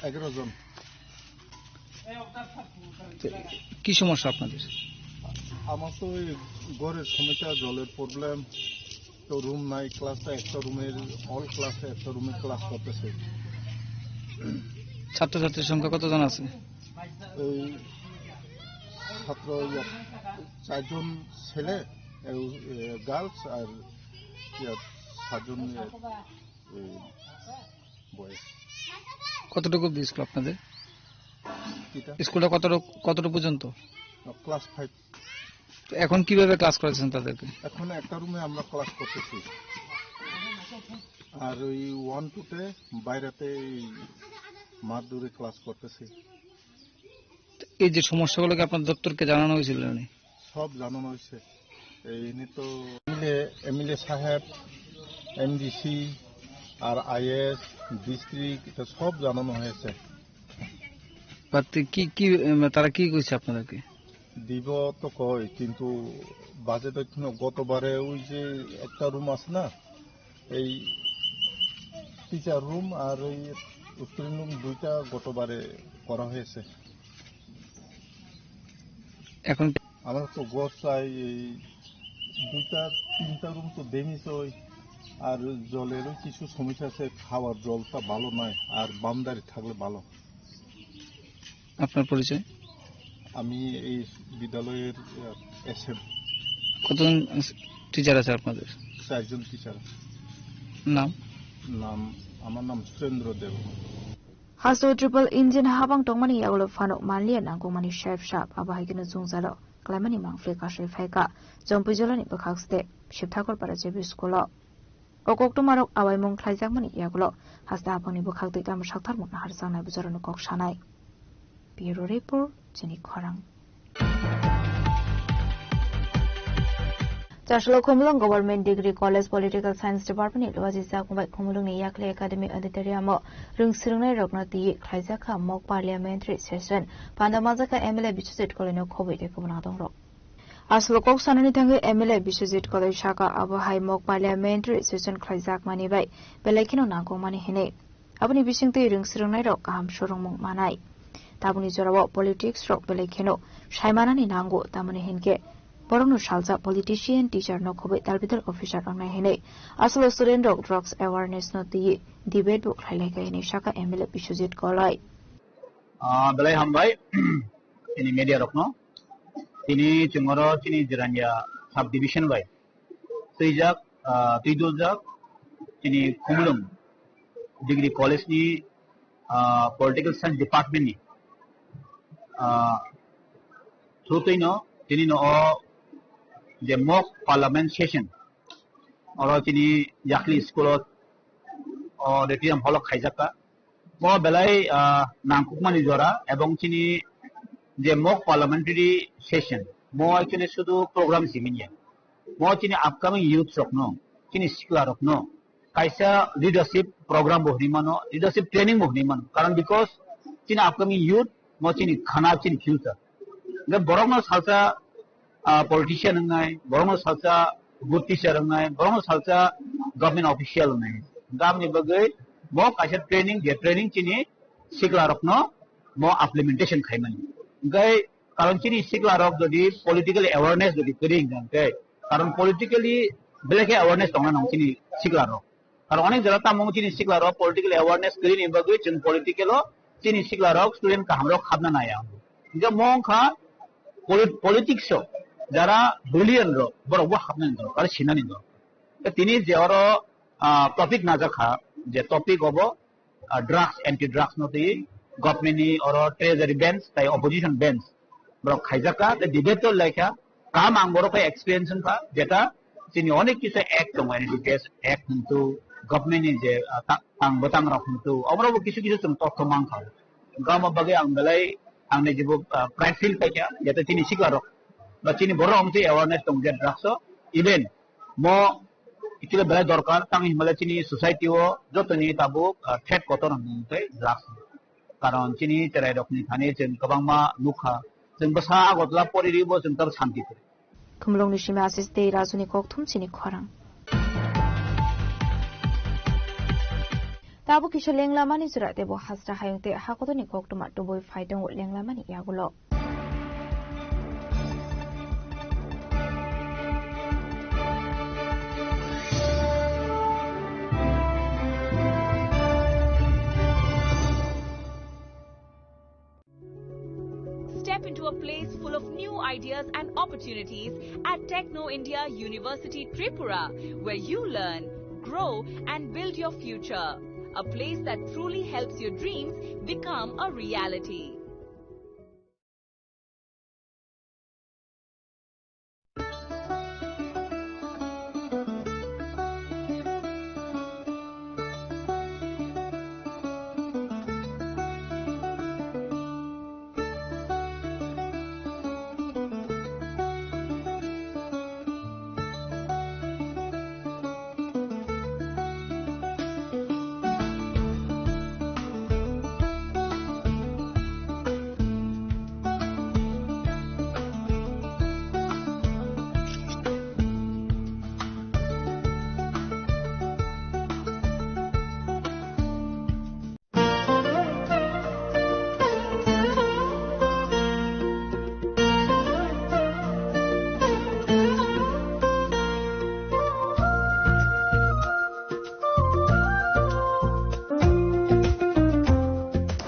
11 জন। কি সমস্যা আপনাদের? আমার তো ঘরের সমস্যা, জলের প্রবলেম, তো রুম নাই, ক্লাসটা একটা রুমের অল ক্লাসে একটা রুমে ক্লাস করতেছে। ছাত্রছাত্রীর সংখ্যা কতজন আছে? এই ছাত্র 4 জন ছেলে, গার্লস আর 7 জন বয়েজ। কতটুকু স্কুল আপনাদের? স্কুলটা কতটুকু পর্যন্ত? ক্লাস 5। এখন কিভাবে ক্লাস করাচ্ছেন তাদেরকে? এখন একটা রুমে আমরা ক্লাস করতেছি, আর ওই 1 to 2 বাইরেতে মারদুরে ক্লাস করতেছি। এই যে সমস্যাগুলোকে আপনার দপ্তরকে জানানো হয়েছিল? সব জানানো হয়েছে। এই নিয়ে তো এমএলএ সাহেব, এমডিসি আর আইএস ডিস্ট্রিক্ট সব জানানো হয়েছে। তারা কি কইছে আপনাদেরকে? দিব তো কয়, কিন্তু বাজেট গতবারে ওই যে একটা রুম আছে না, এই টিচার রুম আর ওই স্ক্রিন রুম দুইটা গতবারে করা হয়েছে। এখন আমরা তো ঘর চাই, এই 2-3টা রুম তো ড্যামেজ হয়, আর জলেরও কিছু সমস্যা আছে, খাওয়ার জলটা ভালো নয়, আর বাউন্ডারি থাকলে ভালো। আপনার পরিচয়? আমি এই বিদ্যালয়ের এসএম। কতজন টিচার আছে আপনাদের? 4 জন টিচার। নাম? আমার নাম সুরেন্দ্র দেব। Haso triple engine habang tongmani yagolo fano manlia nangomani chef shap abahigina jungjalo klamani mangfle kasai phaika jompujolani bakhaxte Sibthakorpara JBU School okoktomarok awaimung khlaijakmani yagolo hasta apani bakhakte tam shaktharmuk na harjangnai bujorano kok sanai Bureau Report Chini Khorang Chashlo Khumlung Government Degree College Political Science Department Loji Sakmbai Khumlung ni Yakle Academy Auditorium Rungsurungnai Roknati Khlaijakha Mock Parliamentary Session Pandamajaka MLA Bichusit Kolino Khoboi de Kubna Dongrok Aslo kok sanani thangai MLA Biswajit Kodai Shaka abo hai mok parliamentary session khlaijak mani bai belaikino nangkong mani hene aboni bisingte ringsringnai rok kaham sorongmung manai tabuni jorabo politics rok belaikino saimanani nango tamani hinke borongno salja politician teacher no khobai talbidal officer onai hene aslo student rok drugs awareness no ti debate book khlailai kai hene Shaka MLA Biswajit Kolai belai hambai ini media rokno ini cengoro ini jeranja subdivision bai sejak tidojak ini kumulung degree college ni political science department ni sotino ini no je mock parliament session oro ini yakli school auditorium hall khaijaka mo belai nangkukmani jora ebong ini যে mock parliamentary session mo actually শুধু program siminya mo chini upcoming youth rokno chini sikla rokno kaisa leadership program bohni mano leadership training bohni mano karon because chini upcoming youth mo chini khana chini future ge borongno salsa politician ngai borongno salsa good teacher ngai borongno salsa government official ngai gamni bagai mo kaisa training je training chini sikla rokno mo implementation khaimani gai karon chini sikla rok jodi political awareness jodi kering jangke karon politically beleke awareness tongna nang chini sikla rok karon onek jara tamong chini sikla rok political awareness kering ni bagui chun political chini sikla rok student ka hamro khabna naya ge mong kha politics jara billion rok boro wa khabna ndo ar sinani ndo tini je oro topic na jakha je topic obo drugs anti drugs no ti government ni or treasury bench tai opposition bench bro khaijaka the debate to laika kam angoro kai experience ka jeta chini onek kisu act dong education act into government ni je tang botang rok into omro kisu kisu tum to mang kha gama bage angalai angne jibo pride feel kai ja jeta chini sikla rok ba chini boro omti awareness tong je drugs even mo ikile bela dorkar tang himala chini society o jotoni tabu threat kotor ngai drugs karon chini terai rokni thane chen kabangma nukha chen basa gotla poriribo chen tar shanti kore kumlong ni shima asis de rajuni kok thum chini khorang tabu kisho lengla mani jura debo hasra hayungte hakotoni kok tuma toboi faidong lengla mani yagulo Step into a place full of new ideas and opportunities at Techno India University Tripura, where you learn, grow and build your future. A place that truly helps your dreams become a reality.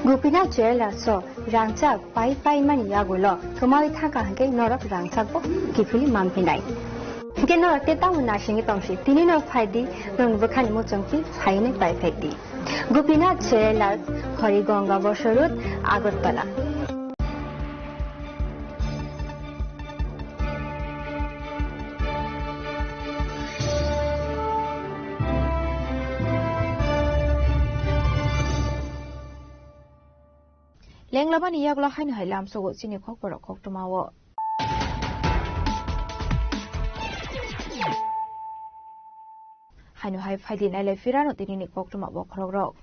Gupina jela so rangcha pai mani yagulo kumai thaka hanke norok rangcha bo kifili mampinai ke norok te tamu nasingi tongsi tini no phaidi rong bukhani mo chongki phaine pai phaidi Gupina jela Horigonga Bosorut Agartala lenglaban iyagla hain hailam sogo chini khok porok khok tumawo hainu hai phaidi nai le firano tinini khok tuma bo khrok rok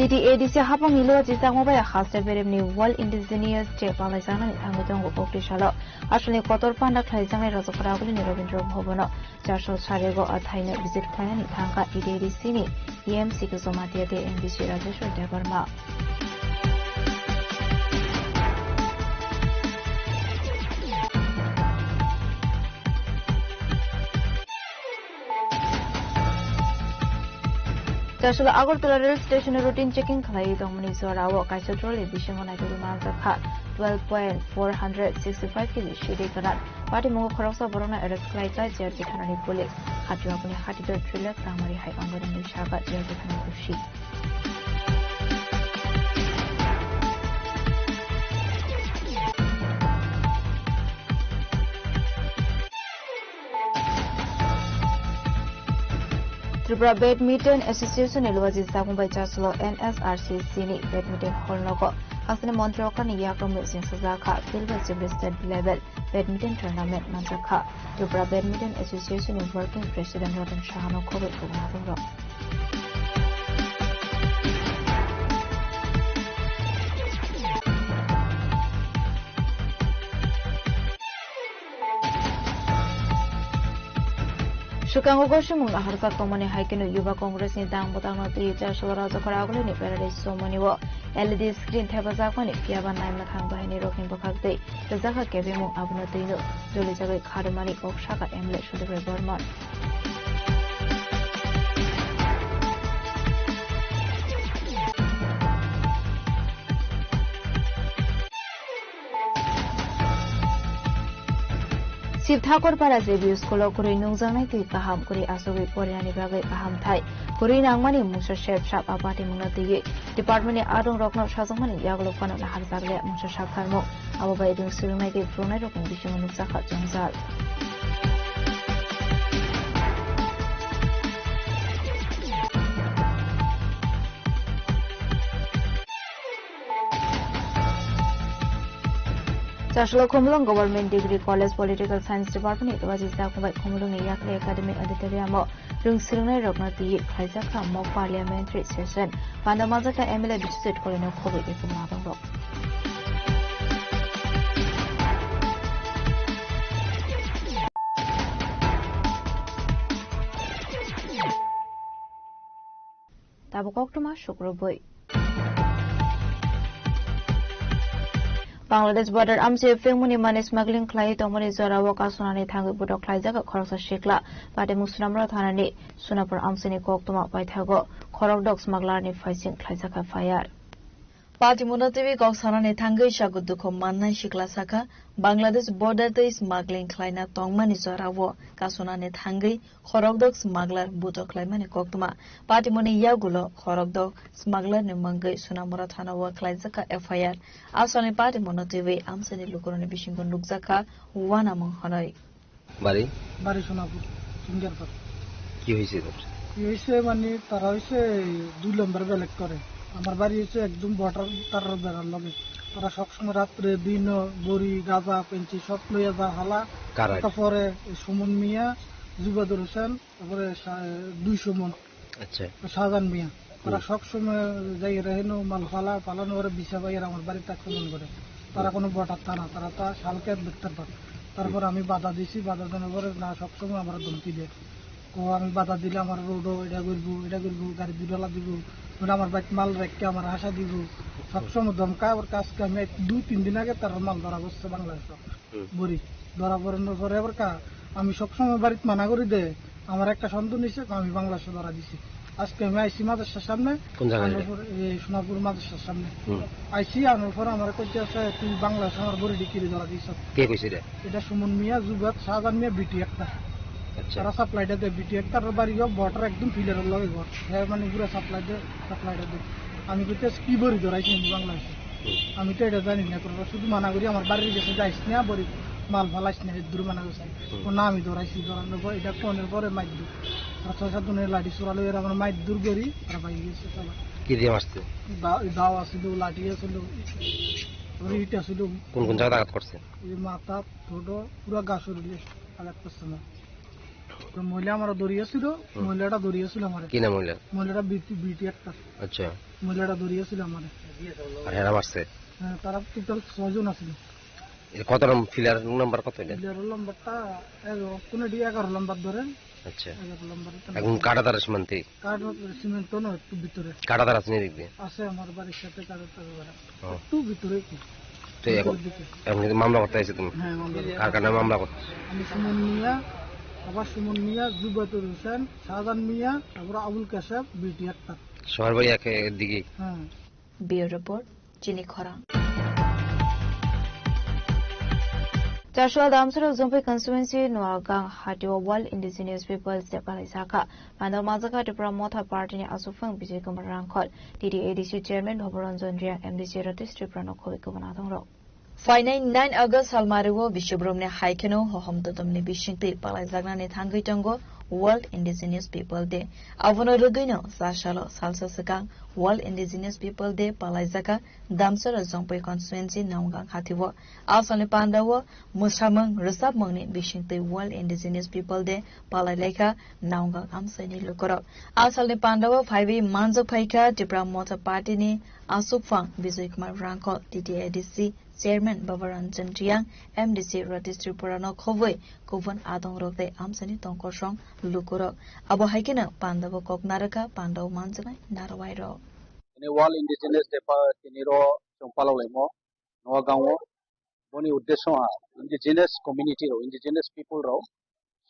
TTADC hapang ilo jisang mobile khasre beremni World Indigenous Day palaisana ni thangu jong okti salo asone kotor panda khlaijang ni rajokra guli ni Rabindra Bhobono 400 go athaine visit khana ni thangka TTADC ni EMC ko somatia de MDC Rajeshwar Devarma Tasula Agartala rail station routine checking khalai dongmani zorawo kaisotrol ebishango naituru manza kha 12.465 kg shide kanat party mongo khoroksa borona arrest khlai ka jar bithanani police khatwa puni khatido trilak tamari hai angorani shaga jar bithanani kushi Tripura Badminton Association elwaji sakumbai chaslo NSRCC ni badminton hall nogo hasne Montreal ni yakrom sin sajaka silver state level badminton tournament manjaka Tripura Badminton Association working president Ratan Shahano khobe kumadro Shukango Goshimung Harka Komani Haikinu Yuba Congress in Dang Botano the Jashua Zakaragoli ni Paradise Somoniwo LED screen Tabazakoni Piaba Naima Hangani Rokin Bokakde the Zaka Kevimu Abnotino Julizaga Kadamani of Shaka Emlet should have Vermont. Sib Thakur para Zebi School of Kuri Nungzanai Kaham Kuri Asobi Poriani Bagai Kaham Thai Kuri Nangmani Musa Chef Shop Abati Munati Department Adon Rockno Shazamani Yaglofan and Hazagre Musa Shakarmo Abai doing Surimaki Fruneto condition Nuzaka Janzal. Chashlo Komulong Government Degree College Political Science Department was Zakubai Komulong Yakle Academy Auditorium Rung Sirunai Rognati Kaizaka Mock Parliamentary Session Pandamazaka Emile District Colonel Kobe Kumado. Tabukokuma Shukroboi Bangladesh border amse fengmuni mane smuggling khlai tomoni zora waka sunani thangu budok khlai jaga khoroksa shikla pade musnamra thanani sunapur amseni koktuma paithago khorok dok smuggler ni faising khlai jaga fire Party Munotivi Koksanani Tangai Shagudukho Manna Shikla Saka Bangladesh border the smuggling klaina tongmani zorawo kasunani Tangai Khorokdok smuggler buto klaimani koktuma Party Muni Yagulo Khorokdok smuggler ni mangai sunamura thana wa klaizaka FIR Asani Party Munotivi Amsani Lukurani Bishingo Nukzaka Wana Monhanoi Bari Sunapur Sinjarpur কি হইছে কি হইছে মানে তারা হইছে 2 নম্বর বেলেক করে আমার বাড়ি হচ্ছে একদম বর্ডার তার বেড়ার লগে তারা সবসময় রাত্রে দিন বড়ি গাঁজা পেঞ্চি সব লইয়া যা হালা তারপরে সুমন মিয়া জুবাদুর হোসেন তারপরে 200 মন আচ্ছা শাহজাহান মিয়া তারা সবসময় যাই রেহেনো মাল ফালা পালানো করে বিছা বাইয়ের আমার বাড়িতে আক্রমণ করে তারা কোনো বর্ডার তা না তারা তা শালকে দেখতে পারে তারপর আমি বাধা দিছি বাধা দেওয়ার পরে না সবসময় আমার ধমকি দেয় ও আমি বাধা দিলে আমার রোডও এটা করবো গাড়ি দুডলা দিব আমার বাইক মাল রেখে আমার আশা দিব সবসময় ধমকা ওর কাজকে আমি 2-3 দিন আগে তার মাল ধরা বসছে বাংলাদেশে বড়ি ধরা পড়ানোর পরে আবার আমি সবসময় বাড়িতে মানা করে দে আমার একটা সন্দেহ নিছে আমি বাংলাদেশে ধরা দিছি আজকে আমি আইসি মাদ্রাসার সামনে সোনাপুর মাদ্রাসার সামনে আইসি আনার পরে আমার কইতে আছে তুই বাংলাদেশে আমার বড়ি ডিকিরে ধরা দিছ কে কইছে এটা সুমন মিয়া জুবাত শাহজাহান মিয়া বিটি একটা তারা সাপ্লাইটা দেয় বিটি একটার বাড়ি বর্ডার একদম ফিলারের লগে ঘর হ্যাঁ মানে পুরো সাপ্লাইটা দেয় আমি কইতে কি বড়ি ধরাইছি বাংলাদেশে আমি তো এটা জানি না শুধু মানা করি আমার বাড়ির কাছে যাইস না বড়ি মাল ফালাইস না দূর মানা করছি না আমি ধরাইছি ধরানোর পর এটা ফোনের পরে মাইক দূর 6-7 দিনের লাঠি চড়ালো এর আমার মাইক দূর করি আর ভাই গেছে কি দিয়ে মারছে দাও আসছিল লাঠি আসছিল ইট আসছিল কোন কোন জায়গায় আঘাত করছে মাথা ঠোঁট পুরো গা শরীরে আঘাত করছে না তো মহিলা আমার দৌড়িয়েছিল, মহিলাটা দৌড়িয়েছিল আমার। কি নাম মহিলা? মহিলাটা বিটি একটা। আচ্ছা, মহিলাটা দৌড়িয়েছিল আমার। আর হেরা মারছে? হ্যাঁ, তারা টোটাল 6 জন আছিল। কত নম্বর ফিলার নাম্বার কত এটা? ফিলার নাম্বারটা 11 নাম্বার ধরে। আচ্ছা, 11 নাম্বার। এখন কাটাতার সীমান্তে? সিমেন্ট তো না, একটু ভিতরে। কাটাতার আছে না দেখবে? আছে আমার বাড়ির সাথে কাটাতার বাড়ি। একটু ভিতরে কি? তো এখন মামলা করতে আইছো তুমি? হ্যাঁ, কার কারণে মামলা করতে? আমি সুমন মিয়া, আবার সুমন মিয়া, জুবাতুর হোসেন, শাহজাহান মিয়া, তারপর আবুল কাশেম, বিটি একটা। সবার বাড়ি একদিকে? হ্যাঁ। ব্যুরো রিপোর্ট চিনি খরা। Joshua Damsar of Zompe constituency Noagang Hatio World Indigenous Peoples de Palisaka, Mando Mazaka to promote her party in Asufang Bijay Kumarangkol, DDADC Chairman Hoboron Zondria, MDC District Pranokol Kumanatong. Fainai 9 August Salmariwo Bishobromne Haikeno Hohom Totomni Bishinte Palaizagna Tangi Tango World Indigenous People Day. Avono Rugino Sashalo Salsa Sakang World Indigenous People Day Palaizaka Damsar Zompe constituency Naungang Hatiwo. Asani Pandawo Musamang Rusab Mongni Bishinte World Indigenous People Day Palaileka Naungang Amsani Lukoro. Asani Pandawo 5 Manzo Paika Dipra Motor Party ni Asupfang Bijay Kumar Rangkol DDADC Chairman Bavaran Jendriang MDC District Purano Khowai Kovan Adong Rokde Amsani Tongkosong Lukurok Abo Haikina Pandavo Koknaraka Pandav Manjana Narawairo. Ini World Indigenous Day pa tiniro Chompalo lemo Noagawo boni uddesho indigenous community ro indigenous people ro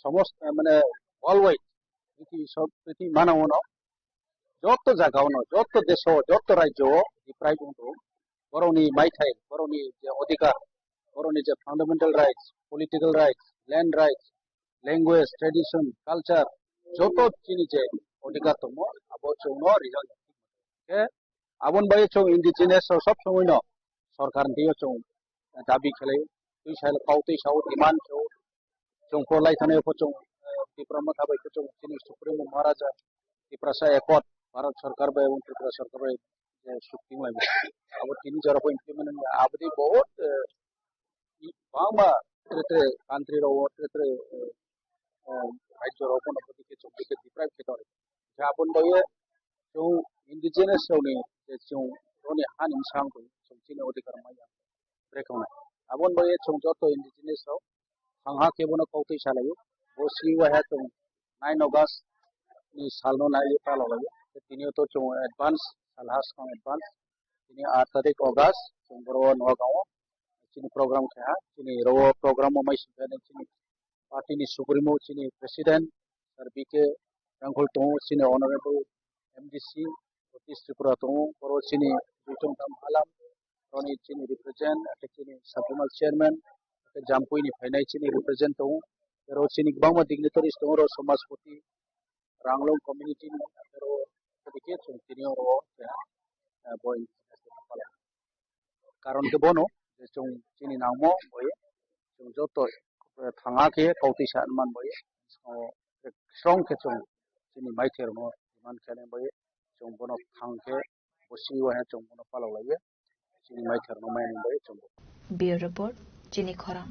সমস্ত মানে worldwide iti sob iti manawono jotto jagaono jotto desho jotto rajyo deprived unto boroni maithai boroni je odhikar boroni je fundamental rights political rights land rights language tradition culture jotto chini je odhikar tomo abo chungno result ke abon baye chung indigenous sob somoino sarkar ndiyo chung dabi khele tui sal pautei sau demand chou chung polai thane ko chung diprama thabai ko chung chini supreme maharaja diprasa ekot bharat sarkar ba ebong tripura sarkar ba shukti mai abo tini jara ko implement abdi bahut bama tretre country ro tretre rajyo ro kono bodike chung dike deprive ketore jabon baye chung indigenous ni chung roni han insang ko chung chini odhikar maya rekona abon baye chung joto indigenous ro hangha kebono kautai salayo bosi wa ha chung 9 August ni salno nai palo layo tini to chung advance salhas kang advance tini 8 tarik August chung bro Noagawo chini program kha chini ro program mai sibane chini party ni supremo chini president sir BK Rangkol to chini honorable MDC Tripura to bro chini Jutung Tam Halam roni chini represent chini subjournal chairman Jampui ni phainai chini represent to ro chini bangma dignitaries to ro samajpati Ranglong community ni ro dike chung tini ro boy karon ke bono chung chini namo boy chung joto thanga ke kauti sanman boy strong ke chung chini maither mo man khane boy chung bono thang ke bosi wa ha chung bono palo laye chini maither no mai boy chung Bureau Report চিনি খরা।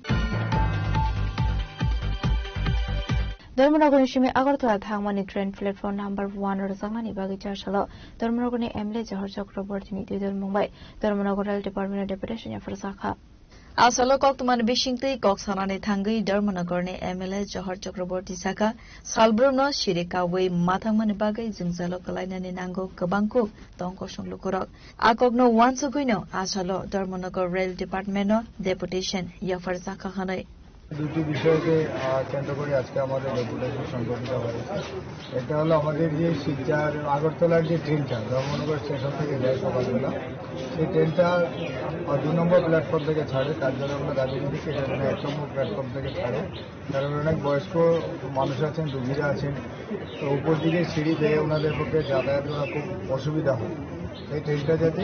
ধর্মনগরের সময় Agartala থাংমানি train platform number 1 এর জাংনানি বাগি চারশালো ধর্মনগরনি MLA জহর চক্রবর্তীনি দুইদল Mumbai Dharmanagar rail ডিপার্টমেন্টের deputation ফরসাখা আসলে কক্তমান বিশিংতৈ কক্সানানি থাঙ্গৈ ধর্মনগরনি MLA জহর চক্রবর্তী সাকা সালব্রমনো সিরিকাওই মাথাংমানি বাগै जोंजालो कलायनानि नांगौ गोबांखौ तंकसं लुकुरक आकगनो वानसुगैनो आसालो Dharmanagar rail डिपार्टमेन्टनो deputation यफर साखा हानै দুটি বিষয়কে কেন্দ্র করে আজকে আমাদের ডেপুটেশন সংগঠিত হয়েছে। এটা হলো আমাদের যে শিলচর আগরতলার যে ট্রেনটা ধর্মনগর স্টেশন থেকে যায় সকালবেলা, সেই ট্রেনটা 2 নম্বর প্ল্যাটফর্ম থেকে ছাড়ে। তার জন্য আমরা দাবি দিচ্ছি এটা যেন 1 নম্বর প্ল্যাটফর্ম থেকে ছাড়ে, কারণ অনেক বয়স্ক মানুষ আছেন, রুগীরা আছেন, তো উপর দিকে সিঁড়ি বেয়ে ওনাদের পক্ষে যাতায়াত করা খুব অসুবিধা হয়। এই ট্রেনটা যাতে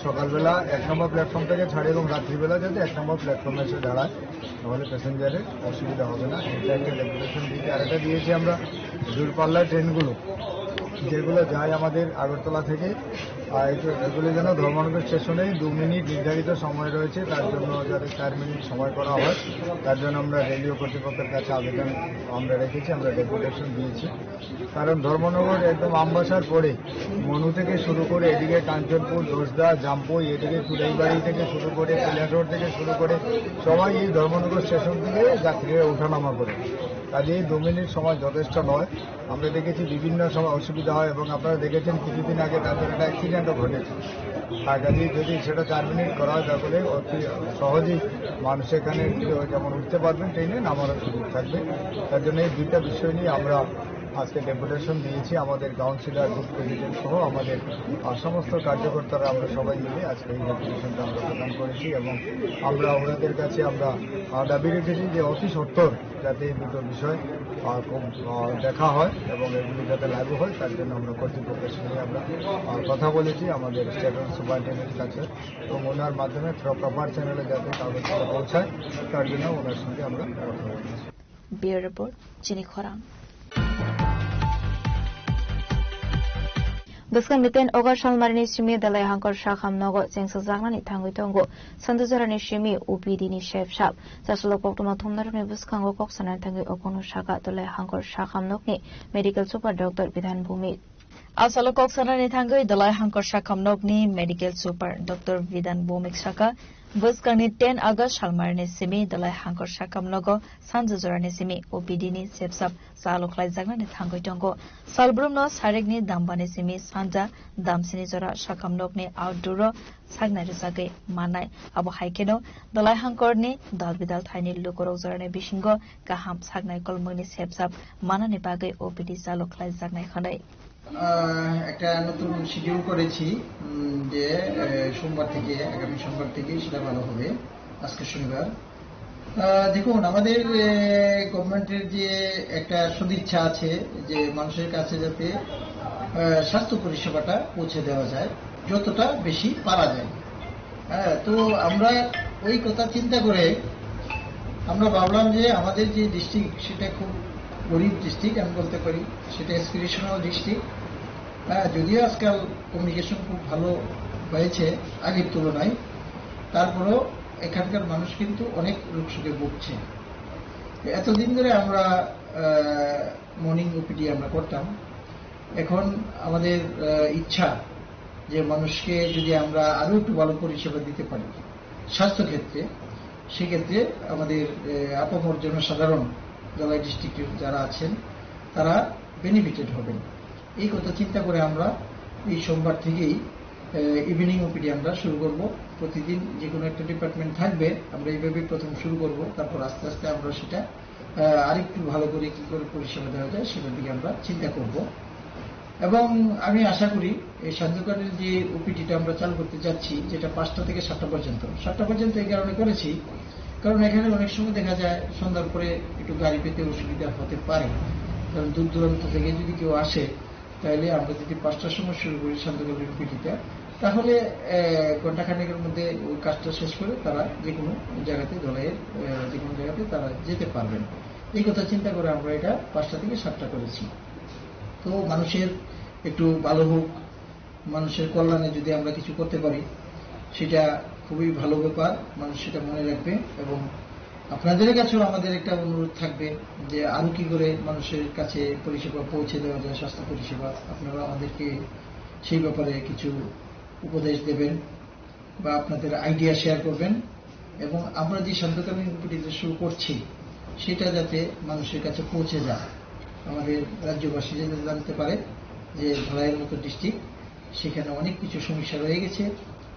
সকালবেলা 1 নম্বর প্ল্যাটফর্ম থেকে ছাড়ে এবং রাত্রিবেলা যাতে 1 নম্বর প্ল্যাটফর্মে এসে দাঁড়ায়, তাহলে প্যাসেঞ্জারের অসুবিধা হবে না। এটা একটা ডেপুটেশন দিয়েছি। আর একটা দিয়েছি আমরা দূরপাল্লার ট্রেনগুলো যেগুলো যায় আমাদের আগরতলা থেকে এগুলি যেন ধর্মনগর স্টেশনেই 2 মিনিট নির্ধারিত সময় রয়েছে, তার জন্য যাতে 4 মিনিট সময় করা হয়, তার জন্য আমরা রেলওয়ে কর্তৃপক্ষের কাছে আবেদন আমরা রেখেছি, আমরা ডেপুটেশন দিয়েছি। কারণ ধর্মনগর একদম আমবাসার পরে মনু থেকে শুরু করে এদিকে কাঞ্চনপুর, দোসদা, জামপুই, এদিকে কুড়াইবাড়ি থেকে শুরু করে প্লেন রোড থেকে শুরু করে সবাই এই ধর্মনগর স্টেশন থেকে যাত্রীরা ওঠানামা করে। কাজেই 2 মিনিট সময় যথেষ্ট নয়। আমরা দেখেছি বিভিন্ন সময় অসুবিধা হয় এবং আপনারা দেখেছেন কিছুদিন আগে তাদের একটা অ্যাক্সিডেন্টও ঘটেছে। আর কাজেই যদি সেটা 4 মিনিট করা হয় তাহলে অতি সহজেই মানুষ এখানে যেমন উঠতে পারবেন, ট্রেনে নামারও সুযোগ থাকবে। তার জন্য এই 2টা বিষয় নিয়ে আমরা আজকে ডেপুটেশন দিয়েছি। আমাদের কাউন্সিলর, গ্রুপ প্রেসিডেন্ট সহ আমাদের সমস্ত কার্যকর্তারা আমরা সবাই মিলে আজকে এই ডেপুটেশনটা আমরা প্রদান করেছি এবং আমরা ওনাদের কাছে আমরা দাবি রেখেছি যে অতি সত্বর যাতে এই 2টো বিষয় খুব দেখা হয় এবং এগুলি যাতে লাগু হয়, তার জন্য আমরা কর্তৃপক্ষের সঙ্গে আমরা কথা বলেছি আমাদের স্টেশন সুপারিনটেন্ডেন্টের কাছে এবং ওনার মাধ্যমে প্রপার চ্যানেলে যাতে কাগজপত্র পৌঁছায় তার জন্য ওনার সঙ্গে আমরা কথা বলেছি। ব্যুরো রিপোর্ট, চিনি খরাং। Buskan miten ogar shalmarni shimi dalai hankor shakham nogo jengsa jagnani thangui tongo sanduzarani shimi UPD ni chef shap jaslo koktuma thumnarni buskango koksanar thangui okono shaka dalai hankor shakham nokni medical super doctor Vidhan Bhumi asalo koksanani thangui dalai hankor shakham nokni medical super doctor Vidhan Bhumi shaka Buskani 10 August shalmarni simi dalai hankor shakam nogo sanjuzarani simi OPD ni chef shap salokhlai jagnani thangui tongo salbrumno sarekni dambani simi sanja damsini jora shakam nokni outdoor sagnari sagai manai abo haikeno dalai hankorni dalbidal thaini lukorok jorani bisingo kaham sagnai kolmoni chef shap manani bagai OPD salokhlai jagnai khanai একটা নতুন schedule করেছি যে সোমবার থেকে আগামী সোমবার থেকে সেটা ভালো হবে। আজকে শনিবার। দেখুন আমাদের গভর্নমেন্টের যে একটা সদিচ্ছা আছে যে মানুষের কাছে যাতে স্বাস্থ্য পরিষেবাটা পৌঁছে দেওয়া যায় যতটা বেশি পারা যায়। তো আমরা ওই কথা চিন্তা করে আমরা ভাবলাম যে আমাদের যে ডিস্ট্রিক্ট সেটা খুব গরিব ডিস্ট্রিক্ট আমি বলতে পারি, সেটা এসপিরেশনাল ডিস্ট্রিক্ট। যদিও আজকাল কমিউনিকেশন খুব ভালো হয়েছে আগের তুলনায়, তারপরেও এখানকার মানুষ কিন্তু অনেক রোগ শোকে ভুগছে। এতদিন ধরে আমরা মর্নিং ওপিডি আমরা করতাম, এখন আমাদের ইচ্ছা যে মানুষকে যদি আমরা আরো একটু ভালো পরিষেবা দিতে পারি স্বাস্থ্যক্ষেত্রে, সেক্ষেত্রে আমাদের আপামর জনসাধারণ ধলাই ডিস্ট্রিক্টের যারা আছেন তারা বেনিফিটেড হবেন। এই কথা চিন্তা করে আমরা এই সোমবার থেকেই ইভিনিং ওপিডি আমরা শুরু করব। প্রতিদিন যে কোনো একটা ডিপার্টমেন্ট থাকবে, আমরা এইভাবে প্রথম শুরু করব, তারপর আস্তে আস্তে আমরা সেটা আরেকটু ভালো করে কি করে পরিষেবা দেওয়া যায় সেটার দিকে আমরা চিন্তা করব। এবং আমি আশা করি এই সান্ধ্যকালীন যে ওপিডিটা আমরা চালু করতে যাচ্ছি, যেটা 5টা থেকে 7টা পর্যন্ত, 7টা পর্যন্ত এই কারণে করেছি কারণ এখানে অনেক সময় দেখা যায় সন্ধ্যার পরে একটু গাড়ি পেতে অসুবিধা হতে পারে। কারণ দূর দূরান্ত থেকে যদি কেউ আসে, তাহলে আমরা যদি 5টার সময় শুরু করি সান্ধ্যকালীন ওপিডিটা, তাহলে ঘন্টাখানেকের মধ্যে ওই কাজটা শেষ করে তারা যে কোনো জায়গাতে ধলাইয়ের যে কোনো জায়গাতে তারা যেতে পারবেন। এই কথা চিন্তা করে আমরা এটা 5টা থেকে 7টা করেছি। তো মানুষের একটু ভালো হোক, মানুষের কল্যাণে যদি আমরা কিছু করতে পারি সেটা খুবই ভালো ব্যাপার, মানুষ সেটা মনে রাখবে। এবং আপনাদের কাছেও আমাদের একটা অনুরোধ থাকবে যে আরো কি করে মানুষের কাছে পরিষেবা পৌঁছে দেওয়া যায়, স্বাস্থ্য পরিষেবা, আপনারা আমাদেরকে সেই ব্যাপারে কিছু উপদেশ দেবেন বা আপনাদের আইডিয়া শেয়ার করবেন। এবং আমরা যে সান্ধ্যকালীন ওপিডিতে শুরু করছি সেটা যাতে মানুষের কাছে পৌঁছে যায়, আমাদের রাজ্যবাসী যাতে জানতে পারে যে ধলাইয়ের মতো ডিস্ট্রিক্ট সেখানে অনেক কিছু সমস্যা রয়ে গেছে,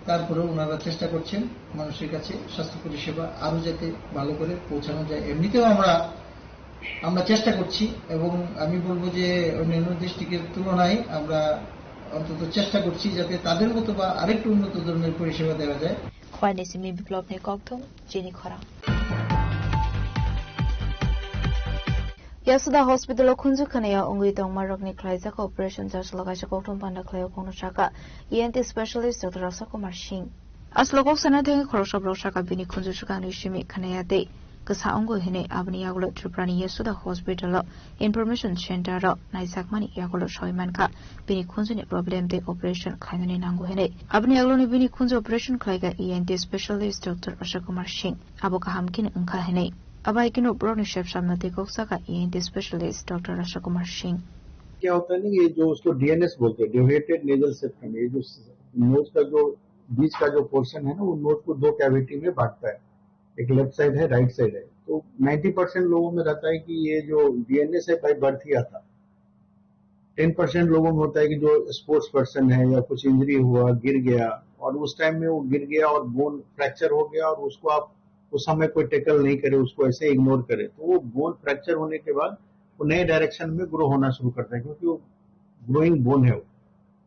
তারপরেও ওনারা চেষ্টা করছেন মানুষের কাছে স্বাস্থ্য পরিষেবা আরো যাতে ভালো করে পৌঁছানো যায়। এমনিতেও আমরা চেষ্টা করছি এবং আমি বলবো যে অন্যান্য ডিস্ট্রিক্টের তুলনায় আমরা অন্তত চেষ্টা করছি যাতে তাদের মতো বা আরেকটু উন্নত ধরনের পরিষেবা দেওয়া যায়। খোয়াইনিসিমি বিপ্লব নিয়ে কক্তম চিনি খরা Yasuda Hospital Khunju Khanaya Ongui Tong Marokni Klaisa Operation Jas Logaisa Koktum Panda Klayo Kono Shaka ENT Specialist Dr. Rasa Kumar Singh Aslokok Sana Theng Khorosab Roshaka Bini Khunju Shakani Shimi Khanaya De Kasaongo hene abni yagulo Triprani Yesuda Hospital Information Center Naisakmani yagulo Shoimanka bini kunzuni problem de operation khainani nango hene abni yagulo bini kunzu operation khaiga ENT specialist Dr. Ashakumar Singh abo kahamkin angkha hene abai kino broni shep samnati koksaka ENT specialist Dr. Ashakumar Singh क्या होता है ना ये जो उसको DNS बोलते हैं ड्यूरेटेड nasal septum ये जो नोज का जो बीच का जो पोर्शन है ना वो नोज को दो कैविटी में बांटता है एक लेफ्ट साइड है राइट साइड है तो 90% लोगों में रहता है कि ये जो डीएनएस है बाय बर्थ ही आता 10% लोगों में होता है कि जो स्पोर्ट्स पर्सन है या कुछ इंजरी हुआ गिर गया और उस टाइम में वो गिर गया और बोन फ्रैक्चर हो गया और उसको आप उस समय कोई टेकल नहीं करे उसको ऐसे इग्नोर करे तो वो बोन फ्रैक्चर होने के बाद वो नए डायरेक्शन में ग्रो होना शुरू करता है क्योंकि वो ग्रोइंग बोन है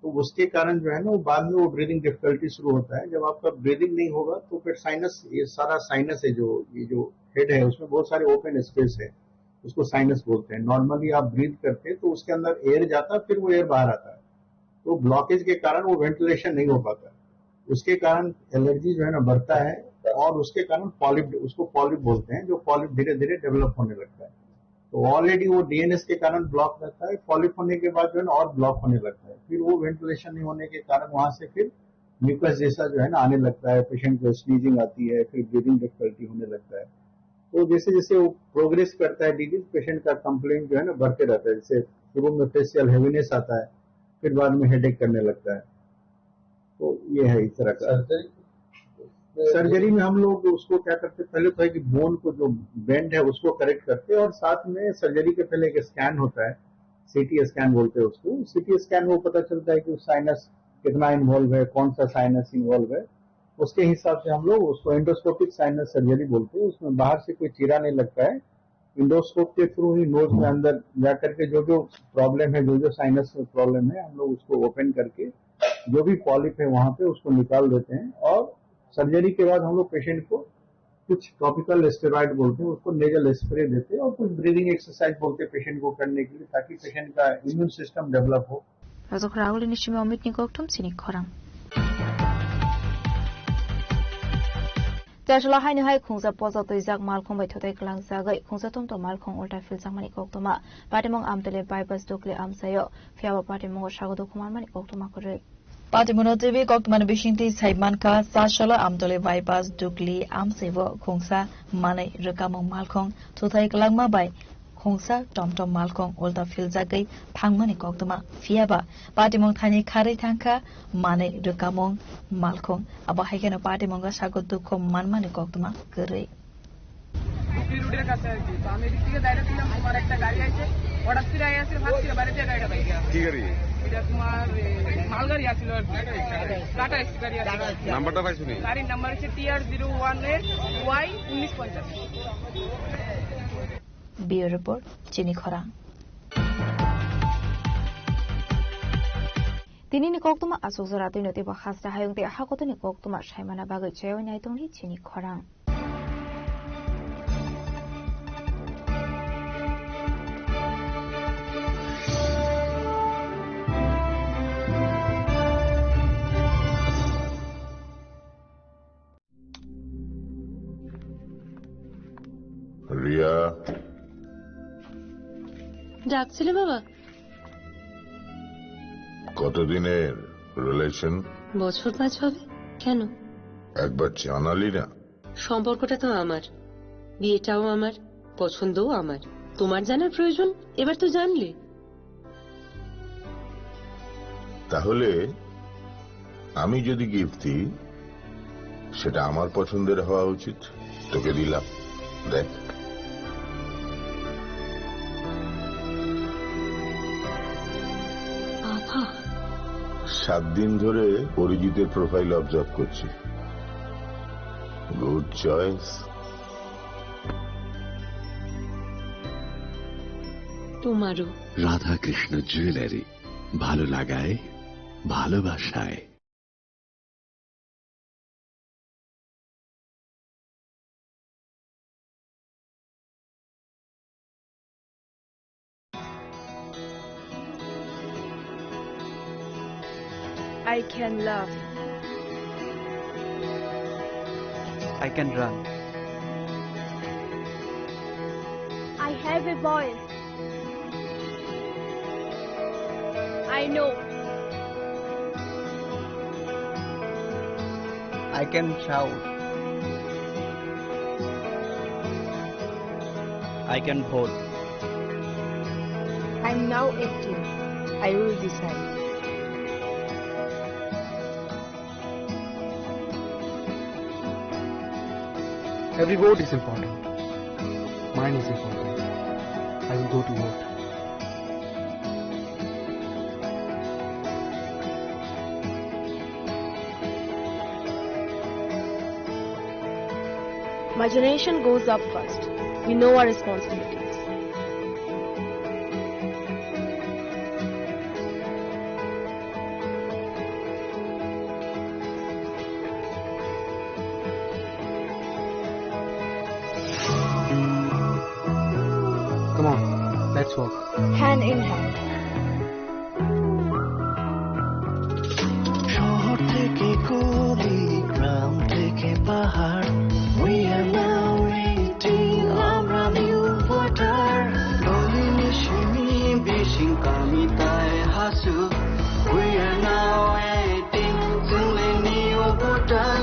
तो उसके कारण जो है ना वो बाद में वो ब्रीदिंग डिफिकल्टी शुरू होता है जब आपका ब्रीदिंग नहीं होगा तो फिर साइनस ये सारा साइनस है जो ये जो हेड है उसमें बहुत सारे ओपन स्पेस है उसको साइनस बोलते हैं नॉर्मली आप ब्रीथ करते हैं तो उसके अंदर एयर जाता है फिर वो एयर बाहर आता है तो ब्लॉकेज के कारण वो वेंटिलेशन नहीं हो पाता उसके कारण एलर्जी जो है ना बढ़ता है और उसके कारण पॉलिप उसको पॉलिप बोलते हैं जो पॉलिप धीरे धीरे डेवलप होने लगता है तो ऑलरेडी वो डीएनएस के कारण ब्लॉक रहता है पॉलिप होने के बाद जो है ना और ब्लॉक होने लगता है फिर वो वेंटिलेशन नहीं होने के कारण वहां से फिर म्यूकस जैसा जो है ना आने लगता है पेशेंट को स्नीजिंग आती है फिर ब्रीदिंग डिफिकल्टी होने लगता है तो जैसे जैसे वो प्रोग्रेस करता है डिजीज पेशेंट का कंप्लेंट जो है ना बढ़ते रहता है जैसे शुरू में फेशियल हेवीनेस आता है फिर बाद में हेडेक करने लगता है तो ये है इस तरह का सर्जरी में हम लोग उसको क्या करते हैं पहले तो है कि बोन को जो बेंड है उसको करेक्ट करते हैं और साथ में सर्जरी के पहले एक स्कैन होता है सीटी स्कैन बोलते हैं उसको सीटी स्कैन में पता चलता है कि साइनस कितना इन्वॉल्व है कौन सा साइनस इन्वॉल्व है उसके हिसाब से हम लोग उसको एंडोस्कोपिक साइनस सर्जरी बोलते हैं उसमें बाहर से कोई चीरा नहीं लगता है इंडोस्कोप के थ्रू ही नोज में अंदर जाकर के जो जो प्रॉब्लम है जो साइनस में प्रॉब्लम है हम लोग उसको ओपन करके जो भी पॉलिप है वहां पे उसको निकाल देते हैं और सर्जरी के बाद हम लोग पेशेंट को कुछ टॉपिकल स्टेरॉइड बोलते हैं उसको नेजल स्प्रे देते हैं और कुछ ब्रीदिंग एक्सरसाइज बोलते हैं पेशेंट को करने के लिए ताकि पेशेंट का इम्यून सिस्टम डेवलप हो Razok Rahul inishimi omit nikoktum sini khorang Tashla hai ni hai khungsa poza toizak malkhong bai thotai klang sagai khungsa tom to malkhong ulta fil samani koktoma patimong amtele bypass dokle amsayo fiawa patimong shagodo kumar mani koktoma kore Patimono TV Kokman Bishinti Saimanka Sashala Amtole Bypass Dukli Amsevo Khongsa Mane Rekamong Malkhong Tuthai Klangma Bai Khongsa Tomtom Malkhong Ulta Filzagai Pangmani Koktoma Fiaba Patimong Thani Khari Thanka Mane Rekamong Malkhong Aba Haikeno Patimonga Sagotu Kom Manmani Koktoma Kere রুটের কাছে আর কি তো আমি এদিক থেকে দাঁড়িয়ে ছিলাম তোমার একটা গাড়ি আছে হঠাৎ করে আসছিল ভাবছিল বাড়িতে গাড়িটা বাইক কি গাড়ি এটা তোমার মালগাড়ি আসছিল টাটা এক্স গাড়ি আছে নাম্বারটা পাইছো নি গাড়ির নাম্বার হচ্ছে TR01Y1950 Bureau Report Chini Khorang Tini ni koktuma asuk zaratu noti ba khasra hayung te hakoto ni koktuma shaimana bagai cheyo nai tongli Chini Khorang Riya ডাকছিলে বাবা কতদিনের রিলেশন বছর 5 হবে কেন একবার জানালি না সম্পর্কটা তো আমার বিয়েটাও আমার পছন্দও আমার তোমার জানার প্রয়োজন এবার তো জানলে তাহলে আমি যদি গিফট দিই সেটা আমার পছন্দের হওয়া উচিত তোকে দিলাম দেখ বাবা 7 দিন ধরে অরিজিতের প্রোফাইল অবজার্ভ করছি গুড চয়েস তোমারও রাধা কৃষ্ণ জুয়েলারি ভালো লাগায় ভালোবাসায় I can love. I can run. has a voice. I know. I can shout. I can vote. I'm now 18. I will decide. Every vote is important. Mine is important. I will go to vote. My generation goes up first. We know our responsibilities. Come on, let's work. Hand in hand. শহর থেকে গলি, গ্রাম থেকে পাহাড়, we are now waiting, আমরা new voter. গলিনি শিমি বেশি কামিতায় হাসু, we are now waiting, চলে new voter.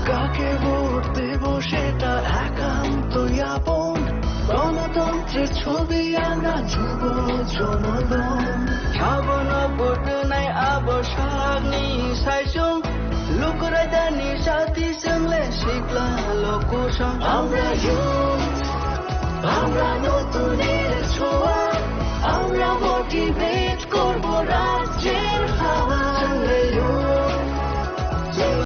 কাকে ভোট দেব সেটা একান্তই আপন, গণতন্ত্রের ছবি আমরা যুব জনগণ. সাবন ভোট নাই আবসাগনি সাইসুং, লুকুরাই দানি সাথী সঙ্গে শিখলা লোকসং. আমরা ইউথ, আমরা নতুনের